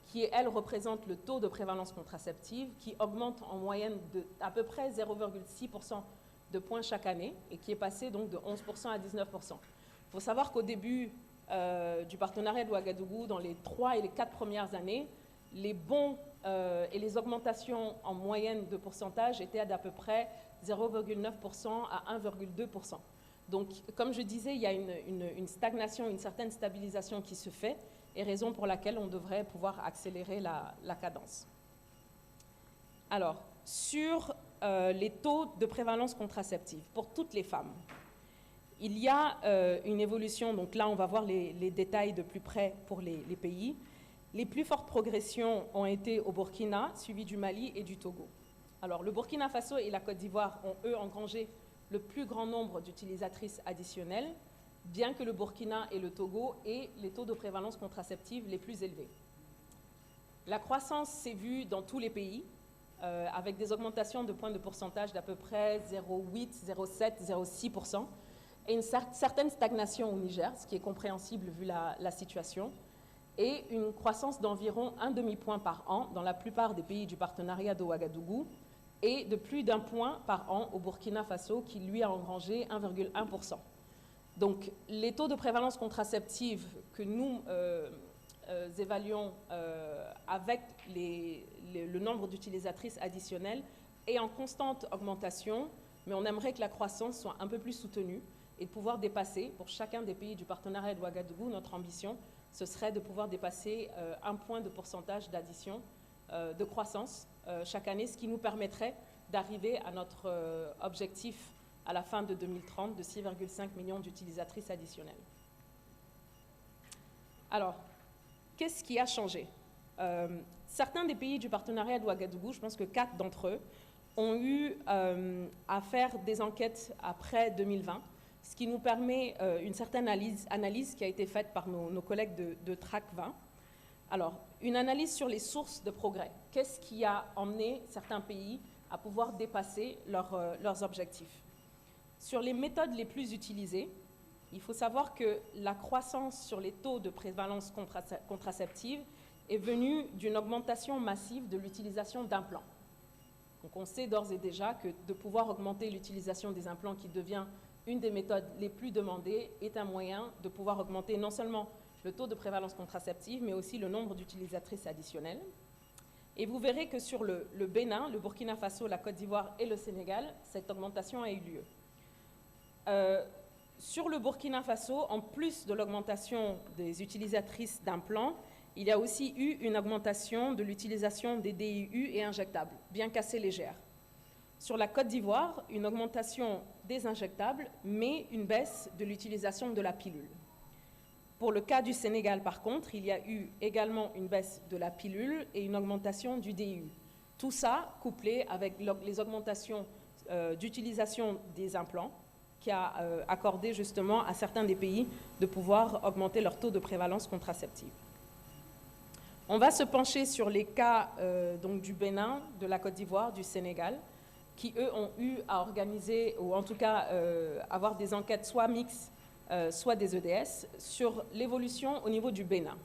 qui, elle, représente le taux de prévalence contraceptive, qui augmente en moyenne à peu près 0,6% de points chaque année, et qui est passé donc de 11% à 19%. Il faut savoir qu'au début du partenariat de Ouagadougou, dans les 3 et les 4 premières années, les bons et les augmentations en moyenne de pourcentage étaient d'à peu près 0,9% à 1,2%. Donc, comme je disais, il y a une stagnation, une certaine stabilisation qui se fait, et raison pour laquelle on devrait pouvoir accélérer la cadence. Alors, sur les taux de prévalence contraceptive pour toutes les femmes, il y a une évolution, donc là on va voir les détails de plus près pour les pays. Les plus fortes progressions ont été au Burkina, suivi du Mali et du Togo. Alors, le Burkina Faso et la Côte d'Ivoire ont, eux, engrangé le plus grand nombre d'utilisatrices additionnelles, bien que le Burkina et le Togo aient les taux de prévalence contraceptive les plus élevés. La croissance s'est vue dans tous les pays, avec des augmentations de points de pourcentage d'à peu près 0,8, 0,7, 0,6%, et une certaine stagnation au Niger, ce qui est compréhensible vu la situation, et une croissance d'environ un demi-point par an dans la plupart des pays du partenariat de Ouagadougou, et de plus d'un point par an au Burkina Faso, qui lui a engrangé 1,1%. Donc, les taux de prévalence contraceptive que nous évaluons avec le nombre d'utilisatrices additionnelles est en constante augmentation, mais on aimerait que la croissance soit un peu plus soutenue et de pouvoir dépasser, pour chacun des pays du partenariat de Ouagadougou, notre ambition, ce serait de pouvoir dépasser un point de pourcentage d'addition de croissance chaque année, ce qui nous permettrait d'arriver à notre objectif à la fin de 2030 de 6,5 millions d'utilisatrices additionnelles. Alors, qu'est-ce qui a changé? Certains des pays du partenariat de Ouagadougou, je pense que 4 d'entre eux, ont eu à faire des enquêtes après 2020, ce qui nous permet une certaine analyse qui a été faite par nos collègues de TRAC 20. Alors, une analyse sur les sources de progrès. Qu'est-ce qui a emmené certains pays à pouvoir dépasser leurs objectifs? Sur les méthodes les plus utilisées, il faut savoir que la croissance sur les taux de prévalence contraceptive est venue d'une augmentation massive de l'utilisation d'implants. Donc on sait d'ores et déjà que de pouvoir augmenter l'utilisation des implants, qui devient une des méthodes les plus demandées, est un moyen de pouvoir augmenter non seulement le taux de prévalence contraceptive, mais aussi le nombre d'utilisatrices additionnelles. Et vous verrez que sur le Bénin, le Burkina Faso, la Côte d'Ivoire et le Sénégal, cette augmentation a eu lieu. Sur le Burkina Faso, en plus de l'augmentation des utilisatrices d'implants, il y a aussi eu une augmentation de l'utilisation des DIU et injectables, bien qu'assez légère. Sur la Côte d'Ivoire, une augmentation des injectables, mais une baisse de l'utilisation de la pilule. Pour le cas du Sénégal, par contre, il y a eu également une baisse de la pilule et une augmentation du DIU. Tout ça couplé avec les augmentations d'utilisation des implants, qui a accordé justement à certains des pays de pouvoir augmenter leur taux de prévalence contraceptive. On va se pencher sur les cas donc du Bénin, de la Côte d'Ivoire, du Sénégal, qui eux ont eu à organiser, ou en tout cas avoir des enquêtes soit mixtes, soit des EDS, sur l'évolution au niveau du Bénin.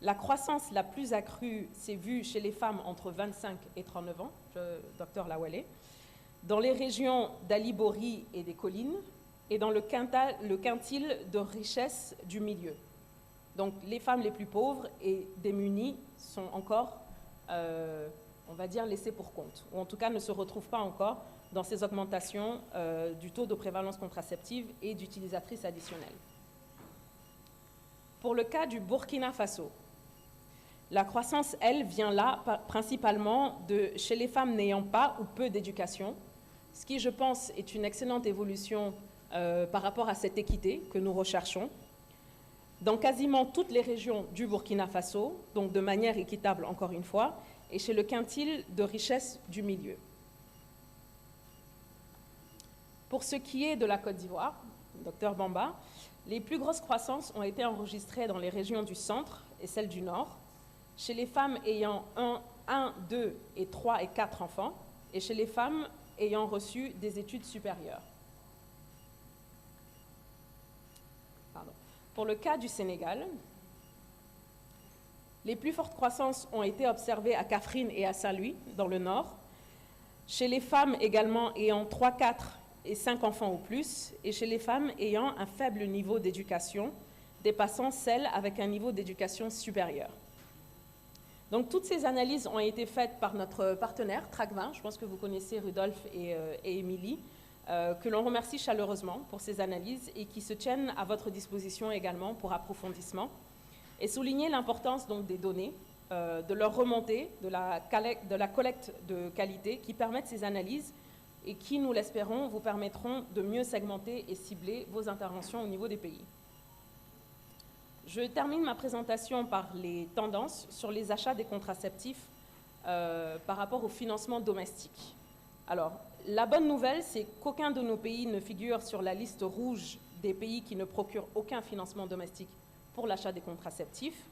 La croissance la plus accrue s'est vue chez les femmes entre 25 et 39 ans, docteur Lawale, dans les régions d'Alibori et des collines, et dans le quintile de richesse du milieu. Donc les femmes les plus pauvres et démunies sont encore, on va dire, laissées pour compte, ou en tout cas ne se retrouvent pas encore dans ces augmentations du taux de prévalence contraceptive et d'utilisatrices additionnelles. Pour le cas du Burkina Faso, la croissance, elle, vient là principalement chez les femmes n'ayant pas ou peu d'éducation, ce qui, je pense, est une excellente évolution par rapport à cette équité que nous recherchons. Dans quasiment toutes les régions du Burkina Faso, donc de manière équitable encore une fois, et chez le quintile de richesse du milieu. Pour ce qui est de la Côte d'Ivoire, Dr Bamba, les plus grosses croissances ont été enregistrées dans les régions du centre et celles du nord, chez les femmes ayant 1, 2 et 3 et 4 enfants, et chez les femmes ayant reçu des études supérieures. Pardon. Pour le cas du Sénégal, les plus fortes croissances ont été observées à Kaffrine et à Saint-Louis, dans le nord, chez les femmes également ayant 3, 4 et 5 enfants ou plus, et chez les femmes ayant un faible niveau d'éducation, dépassant celles avec un niveau d'éducation supérieur. Donc toutes ces analyses ont été faites par notre partenaire, TRAC20, je pense que vous connaissez Rudolf et Émilie, que l'on remercie chaleureusement pour ces analyses et qui se tiennent à votre disposition également pour approfondissement, et souligner l'importance donc des données, de leur remontée, de la collecte de qualité qui permettent ces analyses et qui, nous l'espérons, vous permettront de mieux segmenter et cibler vos interventions au niveau des pays. Je termine ma présentation par les tendances sur les achats des contraceptifs par rapport au financement domestique. Alors, la bonne nouvelle, c'est qu'aucun de nos pays ne figure sur la liste rouge des pays qui ne procurent aucun financement domestique pour l'achat des contraceptifs.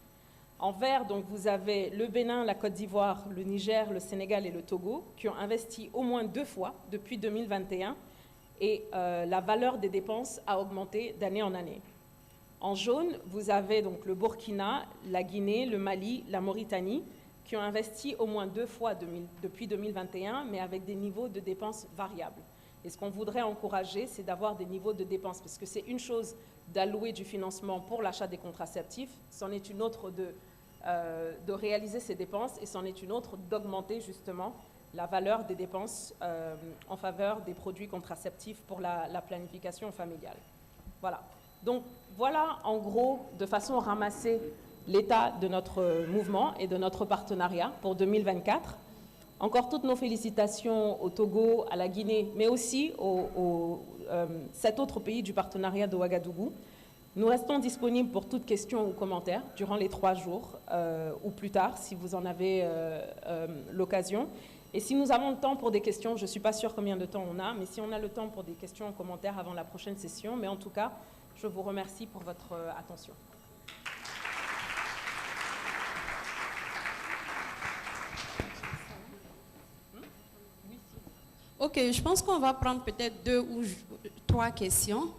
En vert, donc, vous avez le Bénin, la Côte d'Ivoire, le Niger, le Sénégal et le Togo qui ont investi au moins 2 fois depuis 2021 et la valeur des dépenses a augmenté d'année en année. En jaune, vous avez donc le Burkina, la Guinée, le Mali, la Mauritanie, qui ont investi au moins 2 fois depuis 2021, mais avec des niveaux de dépenses variables. Et ce qu'on voudrait encourager, c'est d'avoir des niveaux de dépenses, parce que c'est une chose d'allouer du financement pour l'achat des contraceptifs, c'en est une autre de réaliser ces dépenses, et c'en est une autre d'augmenter justement la valeur des dépenses en faveur des produits contraceptifs pour la planification familiale. Voilà. Donc voilà en gros, de façon ramassée, l'état de notre mouvement et de notre partenariat pour 2024. Encore toutes nos félicitations au Togo, à la Guinée, mais aussi aux 7 autres pays du partenariat de Ouagadougou. Nous restons disponibles pour toute question ou commentaire durant les 3 jours ou plus tard, si vous en avez l'occasion. Et si nous avons le temps pour des questions, je ne suis pas sûre combien de temps on a, mais si on a le temps pour des questions ou commentaires avant la prochaine session, mais en tout cas, je vous remercie pour votre attention. Ok, je pense qu'on va prendre peut-être 2 ou 3 questions,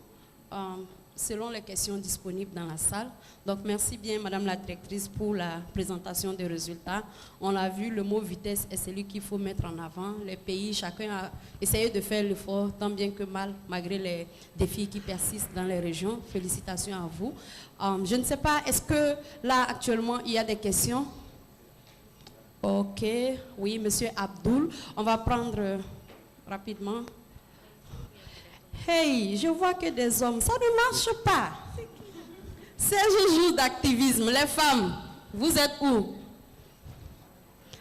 selon les questions disponibles dans la salle. Donc, merci bien, Madame la Directrice, pour la présentation des résultats. On l'a vu, le mot vitesse est celui qu'il faut mettre en avant. Les pays, chacun a essayé de faire l'effort, tant bien que mal, malgré les défis qui persistent dans les régions. Félicitations à vous. Je ne sais pas, est-ce que là, actuellement, il y a des questions? Ok, oui, Monsieur Abdoul. On va prendre rapidement. Hey, je vois que des hommes, ça ne marche pas. 16 jours d'activisme, les femmes, vous êtes où?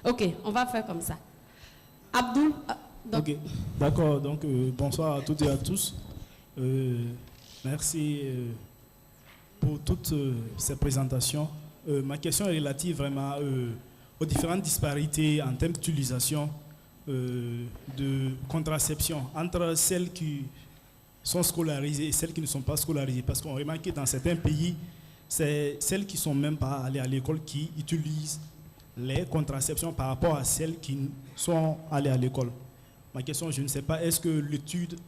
Ok, on va faire comme ça. Abdoul. Ok, d'accord, donc bonsoir à toutes et à tous. Merci pour toutes ces présentations. Ma question est relative vraiment aux différentes disparités en termes d'utilisation de contraception entre celles qui sont scolarisées et celles qui ne sont pas scolarisées. Parce qu'on remarque que dans certains pays, c'est celles qui ne sont même pas allées à l'école qui utilisent les contraceptions par rapport à celles qui sont allées à l'école. Ma question, je ne sais pas, est-ce que l'étude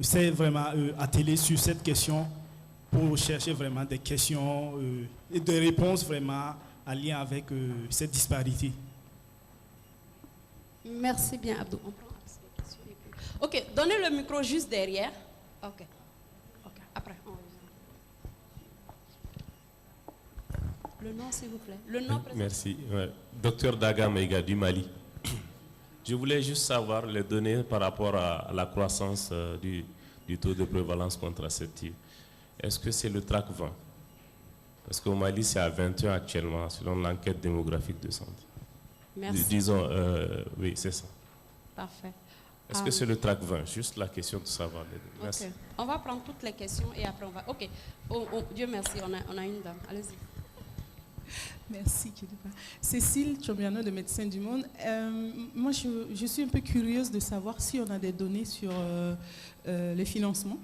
s'est vraiment attelée sur cette question pour chercher vraiment des questions et des réponses vraiment en lien avec cette disparité. Merci bien, Abdou. On prend ces questions et puis- Ok, donnez le micro juste derrière. Ok. Ok, après. Le nom, s'il vous plaît. Le nom, président. Merci. Ouais. Docteur Daga Meiga du Mali. Je voulais juste savoir les données par rapport à la croissance du taux de prévalence contraceptive. Est-ce que c'est le tract 20? Parce qu'au Mali, c'est à 21 actuellement, selon l'enquête démographique de santé. Merci. Disons, oui, c'est ça. Parfait. Est-ce que c'est le tract 20? Juste la question de savoir. Merci. Ok. On va prendre toutes les questions et après on va... Ok. Dieu merci, on a une dame. Allez-y. Merci, Kilipa. Cécile Chombiano de Médecins du Monde. Moi, je suis un peu curieuse de savoir si on a des données sur les financements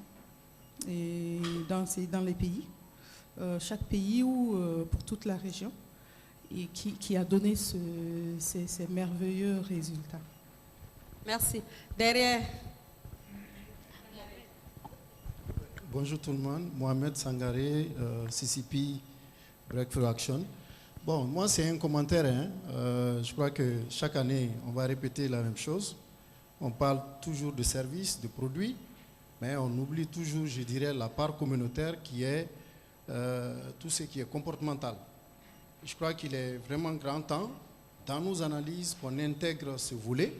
et dans les pays, chaque pays ou pour toute la région, et qui a donné ces merveilleux résultats. Merci. Derrière. Bonjour tout le monde, Mohamed Sangaré, CCP Breakthrough Action. Bon, moi c'est un commentaire. Je crois que chaque année, on va répéter la même chose. On parle toujours de services, de produits, mais on oublie toujours, je dirais, la part communautaire qui est tout ce qui est comportemental. Je crois qu'il est vraiment grand temps, dans nos analyses, qu'on intègre ce volet,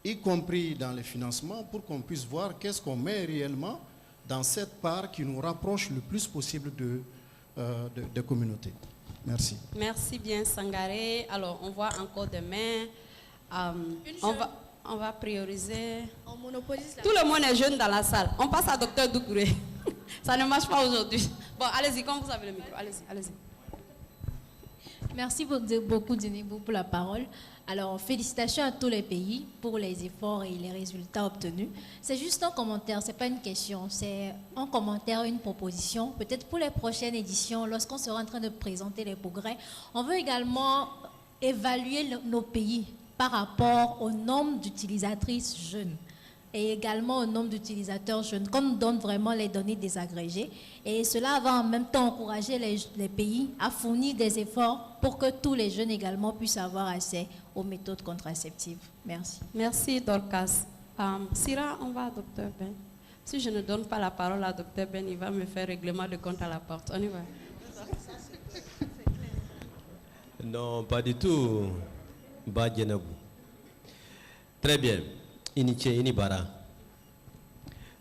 y compris dans les financements, pour qu'on puisse voir qu'est-ce qu'on met réellement dans cette part qui nous rapproche le plus possible de communautés. Merci. Merci bien, Sangaré. Alors, on voit encore demain. On va prioriser. On monopolise la... Tout le monde est jeune dans la salle. On passe à Dr Doucouré. Ça ne marche pas aujourd'hui. Bon, allez-y, quand vous avez le micro. Allez-y, allez-y. Merci beaucoup, Djenebou, pour la parole. Alors, félicitations à tous les pays pour les efforts et les résultats obtenus. C'est juste un commentaire, ce n'est pas une question. C'est un commentaire, une proposition. Peut-être pour les prochaines éditions, lorsqu'on sera en train de présenter les progrès, on veut également évaluer nos pays par rapport au nombre d'utilisatrices jeunes et également au nombre d'utilisateurs jeunes, qu'on nous donne vraiment les données désagrégées. Et cela va en même temps encourager les pays à fournir des efforts pour que tous les jeunes également puissent avoir accès aux méthodes contraceptives. Merci. Merci, Dorcas. Sira, on va à Dr Ben. Si je ne donne pas la parole à Dr Ben, il va me faire règlement de compte à la porte. On y va. Non, pas du tout. Très bien. Inibara.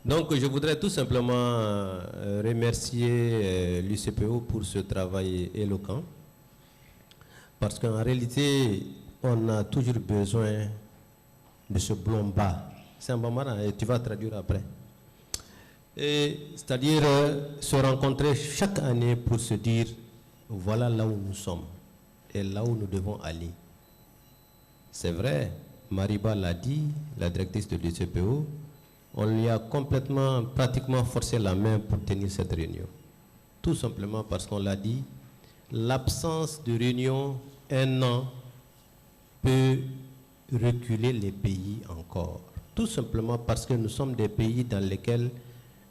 Donc, je voudrais tout simplement remercier l'UCPO pour ce travail éloquent. Parce qu'en réalité, on a toujours besoin de ce blomba. C'est un bambara et tu vas traduire après. C'est-à-dire se rencontrer chaque année pour se dire voilà là où nous sommes et là où nous devons aller. C'est vrai, Mariba l'a dit, la directrice de l'UCPO, on lui a pratiquement forcé la main pour tenir cette réunion. Tout simplement parce qu'on l'a dit, l'absence de réunion un an peut reculer les pays encore. Tout simplement parce que nous sommes des pays dans lesquels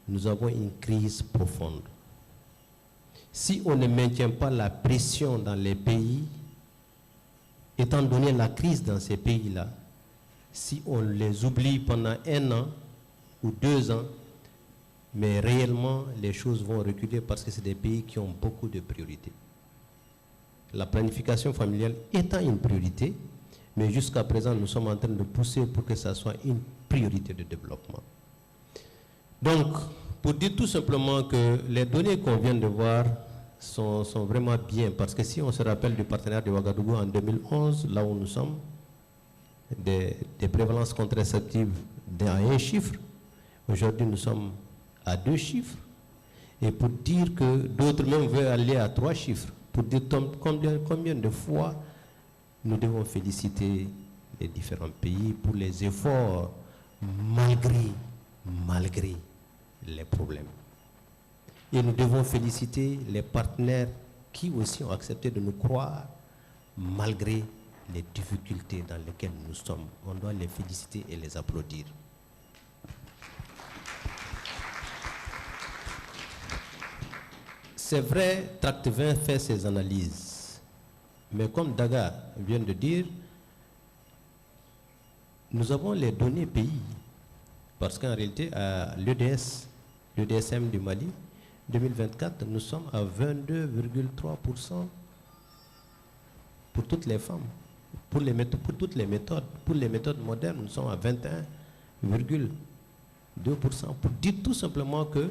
nous avons une crise profonde. Si on ne maintient pas la pression dans les pays, étant donné la crise dans ces pays-là, si on les oublie pendant un an ou 2 ans, mais réellement les choses vont reculer parce que c'est des pays qui ont beaucoup de priorités. La planification familiale étant une priorité, mais jusqu'à présent nous sommes en train de pousser pour que ça soit une priorité de développement. Donc, pour dire tout simplement que les données qu'on vient de voir sont vraiment bien, parce que si on se rappelle du partenariat de Ouagadougou en 2011, là où nous sommes, des prévalences contraceptives à 1 chiffre, aujourd'hui nous sommes à 2 chiffres, et pour dire que d'autres même veulent aller à 3 chiffres, pour dire combien de fois nous devons féliciter les différents pays pour les efforts malgré les problèmes. Et nous devons féliciter les partenaires qui aussi ont accepté de nous croire malgré les difficultés dans lesquelles nous sommes. On doit les féliciter et les applaudir. c'est vrai, Tract 20 fait ses analyses. Mais comme Daga vient de dire, nous avons les données pays. Parce qu'en réalité, à l'EDS, le DSM du Mali, 2024, nous sommes à 22,3% pour toutes les femmes. Pour toutes les méthodes. Pour les méthodes modernes, nous sommes à 21,2%. Pour dire tout simplement que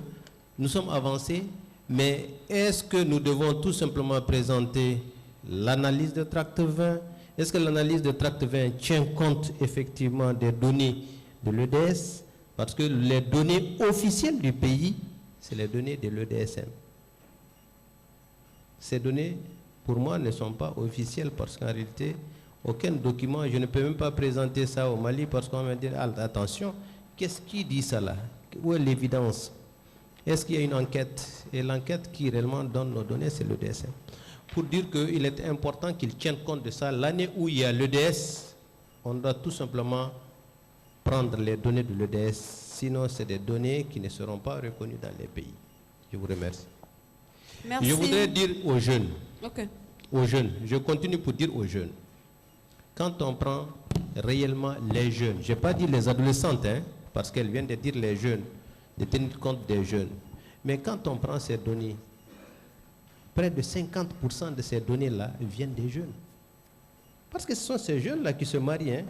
nous sommes avancés, mais est-ce que nous devons tout simplement présenter l'analyse de Tract 20? Est-ce que l'analyse de Tract 20 tient compte effectivement des données de l'EDS? Parce que les données officielles du pays, c'est les données de l'EDSM. Ces données, pour moi, ne sont pas officielles parce qu'en réalité, aucun document, je ne peux même pas présenter ça au Mali parce qu'on va dire, attention, qu'est-ce qui dit ça là? Où est l'évidence? Est-ce qu'il y a une enquête? Et l'enquête qui réellement donne nos données, c'est l'EDSM. Pour dire qu'il est important qu'ils tiennent compte de ça. L'année où il y a l'EDS, on doit tout simplement prendre les données de l'EDS. Sinon, c'est des données qui ne seront pas reconnues dans les pays. Je vous remercie. Merci. Je voudrais dire aux jeunes, Ok. je continue pour dire aux jeunes, quand on prend réellement les jeunes, je n'ai pas dit les adolescentes, parce qu'elles viennent de dire les jeunes, de tenir compte des jeunes. Mais quand on prend ces données, près de 50% de ces données-là viennent des jeunes. Parce que ce sont ces jeunes-là qui se marient,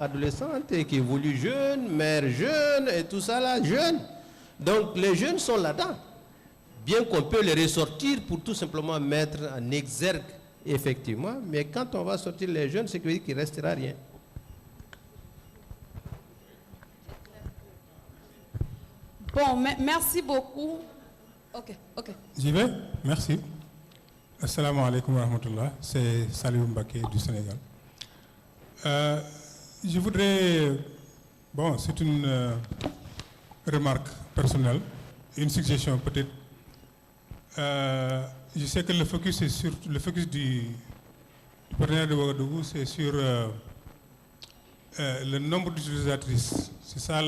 adolescentes et qui évoluent jeunes, mères jeunes et tout ça là, jeunes. Donc les jeunes sont là-dedans. Bien qu'on peut les ressortir pour tout simplement mettre en exergue, effectivement, mais quand on va sortir les jeunes, c'est qu'il ne restera rien. Bon, merci beaucoup. Ok. J'y vais? Merci. Assalamu alaikum wa rahmatullah. C'est Salih Mbaké du Sénégal. Je voudrais... Bon, c'est une remarque personnelle, une suggestion peut-être. Je sais que le focus est sur... Le focus du partenaire de Ouagadougou, c'est sur le nombre d'utilisatrices. C'est ça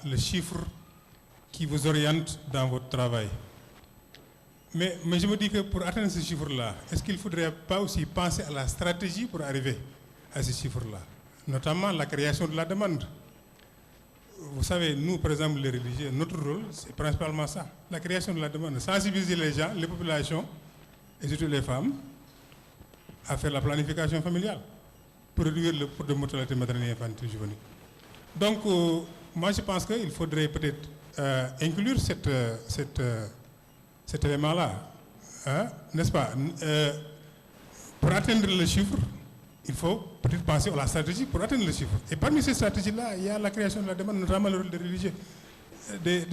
le chiffre qui vous oriente dans votre travail. Mais je me dis que pour atteindre ce chiffre-là, est-ce qu'il ne faudrait pas aussi penser à la stratégie pour arriver à ce chiffre-là? Notamment la création de la demande. Vous savez, nous, par exemple, les religieux, notre rôle, c'est principalement ça, la création de la demande. Sensibiliser les gens, les populations, et surtout les femmes, à faire la planification familiale pour réduire le coût de mortalité maternelle et infantile juvénile. Donc, moi, je pense qu'il faudrait peut-être inclure cet élément-là, hein, n'est-ce pas? Pour atteindre le chiffre, il faut peut-être penser à la stratégie pour atteindre le chiffre. Et parmi ces stratégies-là, il y a la création de la demande, notamment le rôle des religieux, des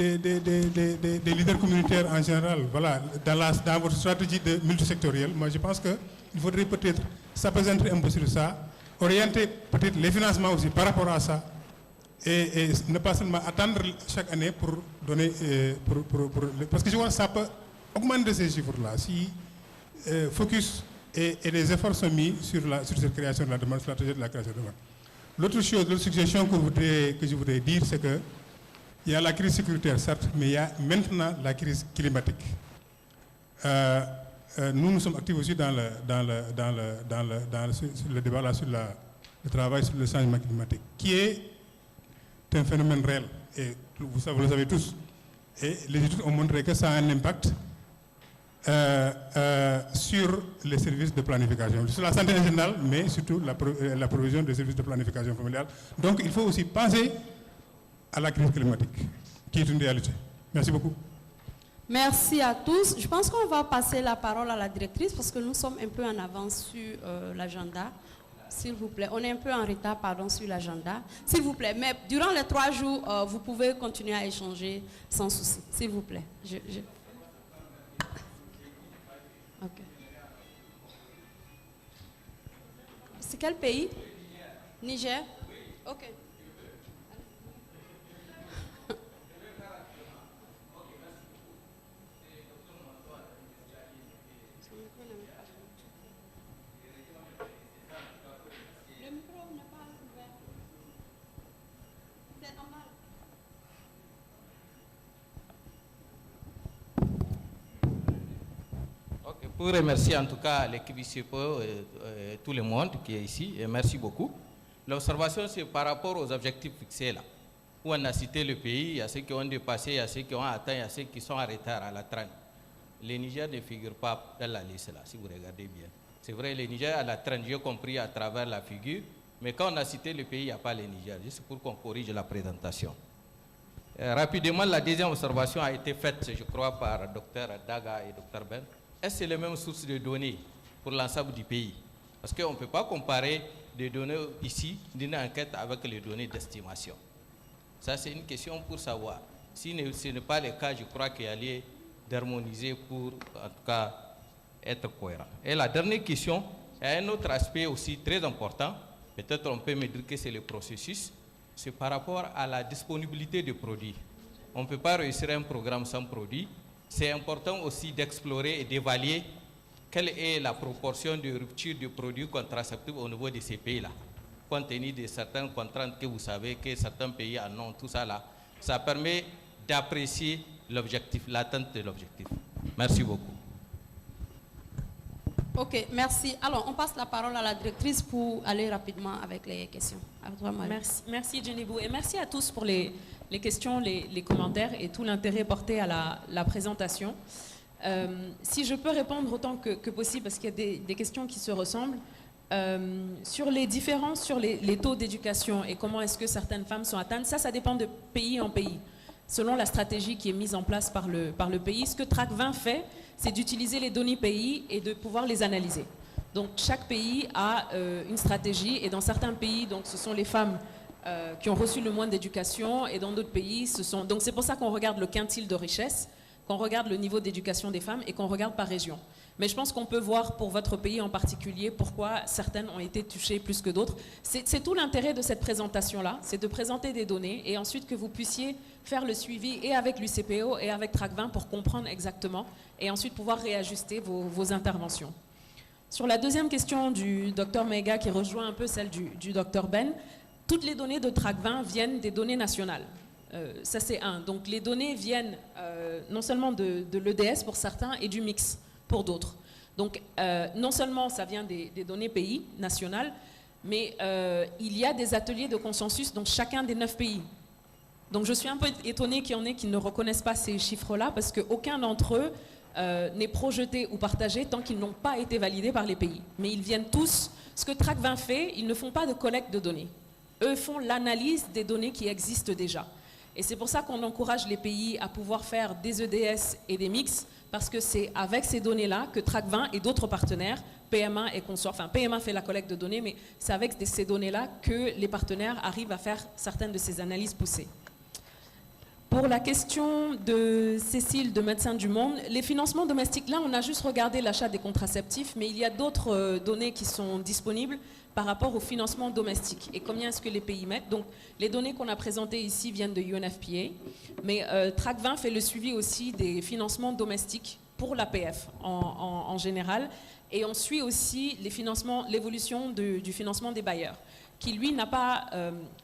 leaders communautaires en général. Voilà, dans votre stratégie de multisectorielle, moi je pense qu'il faudrait peut-être s'apesantir un peu sur ça, orienter peut-être les financements aussi par rapport à ça, et ne pas seulement attendre chaque année pour donner... parce que je vois que ça peut augmenter ces chiffres-là, si focus et les efforts sont mis sur cette création de la demande, sur la stratégie de la création de la demande. L'autre chose, l'autre suggestion que je voudrais dire, c'est qu'il y a la crise sécuritaire, certes, mais il y a maintenant la crise climatique. Nous sommes actifs aussi dans le débat là, sur le travail sur le changement climatique, qui est un phénomène réel, et vous le savez tous. Et les études ont montré que ça a un impact sur les services de planification, sur la santé en général, mais surtout la provision des services de planification familiale. Donc il faut aussi penser à la crise climatique, qui est une réalité. Merci beaucoup. Merci à tous. Je pense qu'on va passer la parole à la directrice parce que nous sommes un peu en avance sur l'agenda. S'il vous plaît, on est un peu en retard, pardon, sur l'agenda. S'il vous plaît, mais durant les 3 jours, vous pouvez continuer à échanger sans souci. S'il vous plaît. Ok. C'est quel pays? Niger? Ok. pour remercier en tout cas l'équipe ICPO et tout le monde qui est ici, et merci beaucoup. L'observation, c'est par rapport aux objectifs fixés là, où on a cité le pays, il y a ceux qui ont dépassé, il y a ceux qui ont atteint, il y a ceux qui sont en retard à la traîne. Le Niger ne figure pas dans la liste là, si vous regardez bien. C'est vrai, le Niger à la traîne, j'ai compris à travers la figure, mais quand on a cité le pays, il n'y a pas le Niger, juste pour qu'on corrige la présentation. Rapidement, la deuxième observation a été faite, je crois, par Dr Daga et Dr Ben. Est-ce que c'est les mêmes sources de données pour l'ensemble du pays? Parce qu'on ne peut pas comparer des données ici d'une enquête avec les données d'estimation. Ça, c'est une question pour savoir. Si ce n'est pas le cas, je crois qu'il y a lieu d'harmoniser pour, en tout cas, être cohérent. Et la dernière question, il y a un autre aspect aussi très important. Peut-être on peut me dire que c'est le processus. C'est par rapport à la disponibilité des produits. On ne peut pas réussir un programme sans produit. C'est important aussi d'explorer et d'évaluer quelle est la proportion de rupture de produits contraceptifs au niveau de ces pays-là. Compte tenu de certaines contraintes que vous savez que certains pays en ont, tout ça là, ça permet d'apprécier l'objectif, l'atteinte de l'objectif. Merci beaucoup. Ok, merci. Alors, on passe la parole à la directrice pour aller rapidement avec les questions. Merci Djenebou, et merci à tous pour les questions, les commentaires et tout l'intérêt porté à la présentation. Si je peux répondre autant que possible, parce qu'il y a des questions qui se ressemblent, sur les différences sur les taux d'éducation et comment est-ce que certaines femmes sont atteintes, ça dépend de pays en pays, selon la stratégie qui est mise en place par le pays. Ce que TRAC20 fait, c'est d'utiliser les données pays et de pouvoir les analyser. Donc chaque pays a une stratégie, et dans certains pays, donc, ce sont les femmes qui ont reçu le moins d'éducation, et dans d'autres pays, ce sont... Donc c'est pour ça qu'on regarde le quintile de richesse, qu'on regarde le niveau d'éducation des femmes et qu'on regarde par région. Mais je pense qu'on peut voir pour votre pays en particulier pourquoi certaines ont été touchées plus que d'autres. C'est tout l'intérêt de cette présentation-là, c'est de présenter des données et ensuite que vous puissiez faire le suivi et avec l'UCPO et avec TRAC20 pour comprendre exactement et ensuite pouvoir réajuster vos interventions. Sur la deuxième question du Dr Mega qui rejoint un peu celle du Dr Ben, toutes les données de TRAC20 viennent des données nationales. Ça c'est un. Donc les données viennent non seulement de l'EDS pour certains et du mix pour d'autres. Donc non seulement ça vient des données pays nationales, mais il y a des ateliers de consensus dans chacun des 9 pays. Donc je suis un peu étonnée qu'il y en ait qui ne reconnaissent pas ces chiffres-là parce qu'aucun d'entre eux n'est projeté ou partagé tant qu'ils n'ont pas été validés par les pays. Mais ils viennent tous, ce que TRAC20 fait, ils ne font pas de collecte de données. Eux font l'analyse des données qui existent déjà. Et c'est pour ça qu'on encourage les pays à pouvoir faire des EDS et des mix, parce que c'est avec ces données-là que TRAC20 et d'autres partenaires, PMA et consorts, enfin PMA fait la collecte de données, mais c'est avec ces données-là que les partenaires arrivent à faire certaines de ces analyses poussées. Pour la question de Cécile de Médecins du Monde, les financements domestiques, là on a juste regardé l'achat des contraceptifs, mais il y a d'autres données qui sont disponibles par rapport au financement domestique et combien est-ce que les pays mettent. Donc les données qu'on a présentées ici viennent de UNFPA, mais TRAC20 fait le suivi aussi des financements domestiques pour l'APF en général, et on suit aussi l'évolution du financement des bailleurs, qui lui n'a pas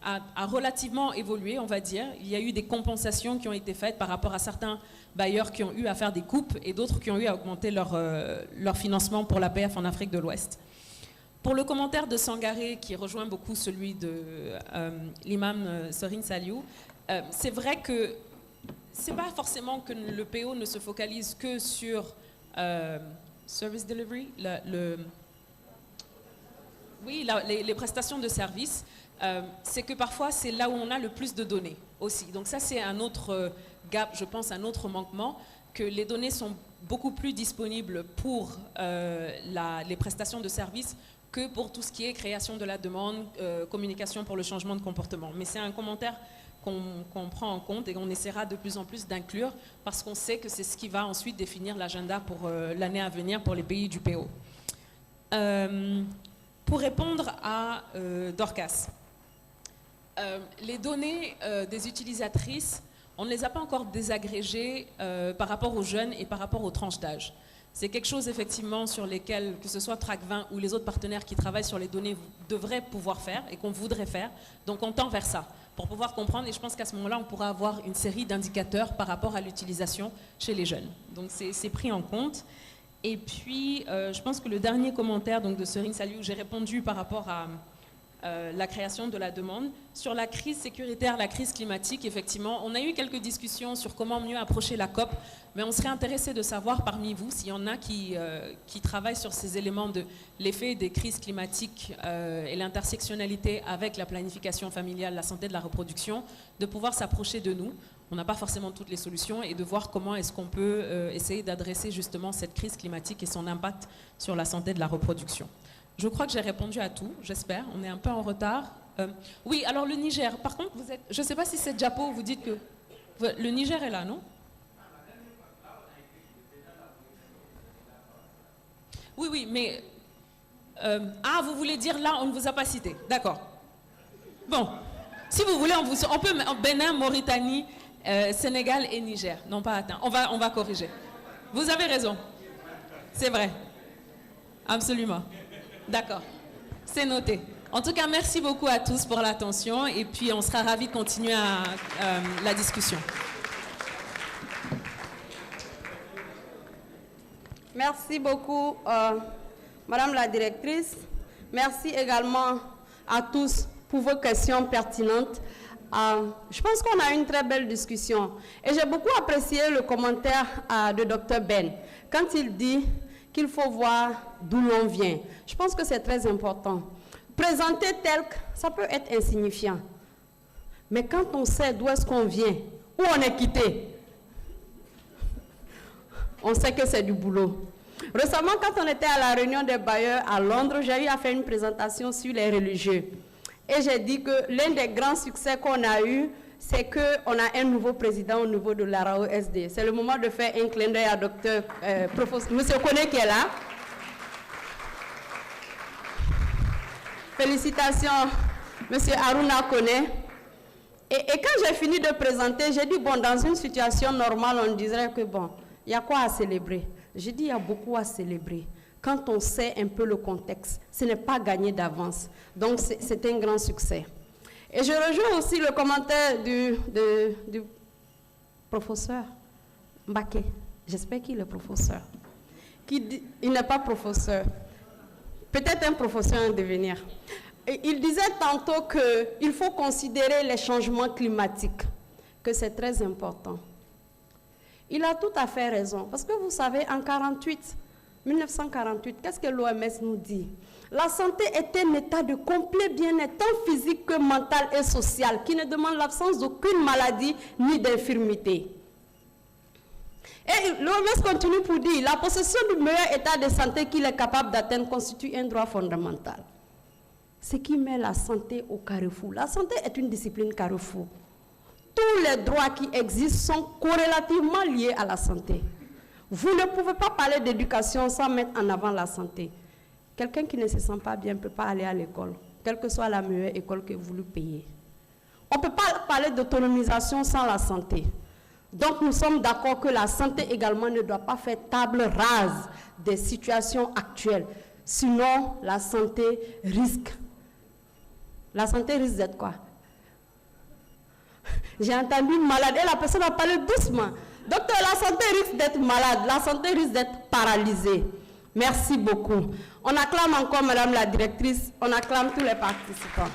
a relativement évolué, on va dire. Il y a eu des compensations qui ont été faites par rapport à certains bailleurs qui ont eu à faire des coupes et d'autres qui ont eu à augmenter leur financement pour l'APF en Afrique de l'Ouest. Pour le commentaire de Sangaré, qui rejoint beaucoup celui de l'imam Serine Saliou, c'est vrai que c'est pas forcément que le PO ne se focalise que sur service delivery, les prestations de services, c'est que parfois c'est là où on a le plus de données aussi. Donc ça c'est un autre gap, je pense, un autre manquement, que les données sont beaucoup plus disponibles pour les prestations de services que pour tout ce qui est création de la demande, communication pour le changement de comportement. Mais c'est un commentaire qu'on prend en compte et qu'on essaiera de plus en plus d'inclure parce qu'on sait que c'est ce qui va ensuite définir l'agenda pour l'année à venir pour les pays du PO. Pour répondre à Dorcas, les données des utilisatrices, on ne les a pas encore désagrégées par rapport aux jeunes et par rapport aux tranches d'âge. C'est quelque chose effectivement sur lesquels, que ce soit TRAC20 ou les autres partenaires qui travaillent sur les données, devraient pouvoir faire et qu'on voudrait faire. Donc on tend vers ça pour pouvoir comprendre, et je pense qu'à ce moment-là, on pourra avoir une série d'indicateurs par rapport à l'utilisation chez les jeunes. Donc c'est pris en compte. Et puis, je pense que le dernier commentaire donc, de Serine Saliou, j'ai répondu par rapport à la création de la demande. Sur la crise sécuritaire, la crise climatique, effectivement, on a eu quelques discussions sur comment mieux approcher la COP, mais on serait intéressé de savoir parmi vous s'il y en a qui travaillent sur ces éléments de l'effet des crises climatiques et l'intersectionnalité avec la planification familiale, la santé de la reproduction, de pouvoir s'approcher de nous. On n'a pas forcément toutes les solutions et de voir comment est-ce qu'on peut essayer d'adresser justement cette crise climatique et son impact sur la santé de la reproduction. Je crois que j'ai répondu à tout, j'espère. On est un peu en retard. Oui, alors le Niger, par contre, vous êtes, je ne sais pas si c'est Diapo, vous dites que le Niger est là, non? Oui, oui, mais... ah, vous voulez dire là, on ne vous a pas cité. D'accord. Bon, si vous voulez, on peut... Bénin, Mauritanie, Sénégal et Niger. Non, pas atteint. On va corriger. Vous avez raison. C'est vrai. Absolument. D'accord. C'est noté. En tout cas, merci beaucoup à tous pour l'attention et puis on sera ravis de continuer la discussion. Merci beaucoup, Madame la directrice. Merci également à tous pour vos questions pertinentes. Je pense qu'on a eu une très belle discussion. Et j'ai beaucoup apprécié le commentaire de Dr Ben, quand il dit qu'il faut voir d'où l'on vient. Je pense que c'est très important. Présenter tel que ça peut être insignifiant. Mais quand on sait d'où est-ce qu'on vient, où on est quitté, on sait que c'est du boulot. Récemment, quand on était à la réunion des bailleurs à Londres, j'ai eu à faire une présentation sur les religieux. Et j'ai dit que l'un des grands succès qu'on a eu, c'est qu'on a un nouveau président au niveau de l'ARAO-SD. C'est le moment de faire un clin d'œil à docteur, professeur, monsieur Koné qui est là. Félicitations, monsieur Aruna Koné. Et quand j'ai fini de présenter, j'ai dit, bon, dans une situation normale, on dirait que, bon, il y a quoi à célébrer? J'ai dit, il y a beaucoup à célébrer. Quand on sait un peu le contexte, ce n'est pas gagné d'avance. Donc, c'est un grand succès. Et je rejoins aussi le commentaire du professeur Mbaké. J'espère qu'il est professeur. Il n'est pas professeur. Peut-être un professeur en devenir. Et il disait tantôt qu'il faut considérer les changements climatiques, que c'est très important. Il a tout à fait raison. Parce que vous savez, en 1948, qu'est-ce que l'OMS nous dit? La santé est un état de complet bien-être, tant physique que mental et social, qui ne demande l'absence d'aucune maladie ni d'infirmité. Et l'OMS continue pour dire, la possession du meilleur état de santé qu'il est capable d'atteindre constitue un droit fondamental. Ce qui met la santé au carrefour. La santé est une discipline carrefour. Tous les droits qui existent sont corrélativement liés à la santé. Vous ne pouvez pas parler d'éducation sans mettre en avant la santé. Quelqu'un qui ne se sent pas bien ne peut pas aller à l'école, quelle que soit la meilleure école que vous lui payez. On ne peut pas parler d'autonomisation sans la santé. Donc nous sommes d'accord que la santé également ne doit pas faire table rase des situations actuelles. Sinon, la santé risque. La santé risque d'être quoi? J'ai entendu une malade et la personne a parlé doucement. Docteur, la santé risque d'être malade, la santé risque d'être paralysée. Merci beaucoup. On acclame encore Madame la directrice, on acclame tous les participants.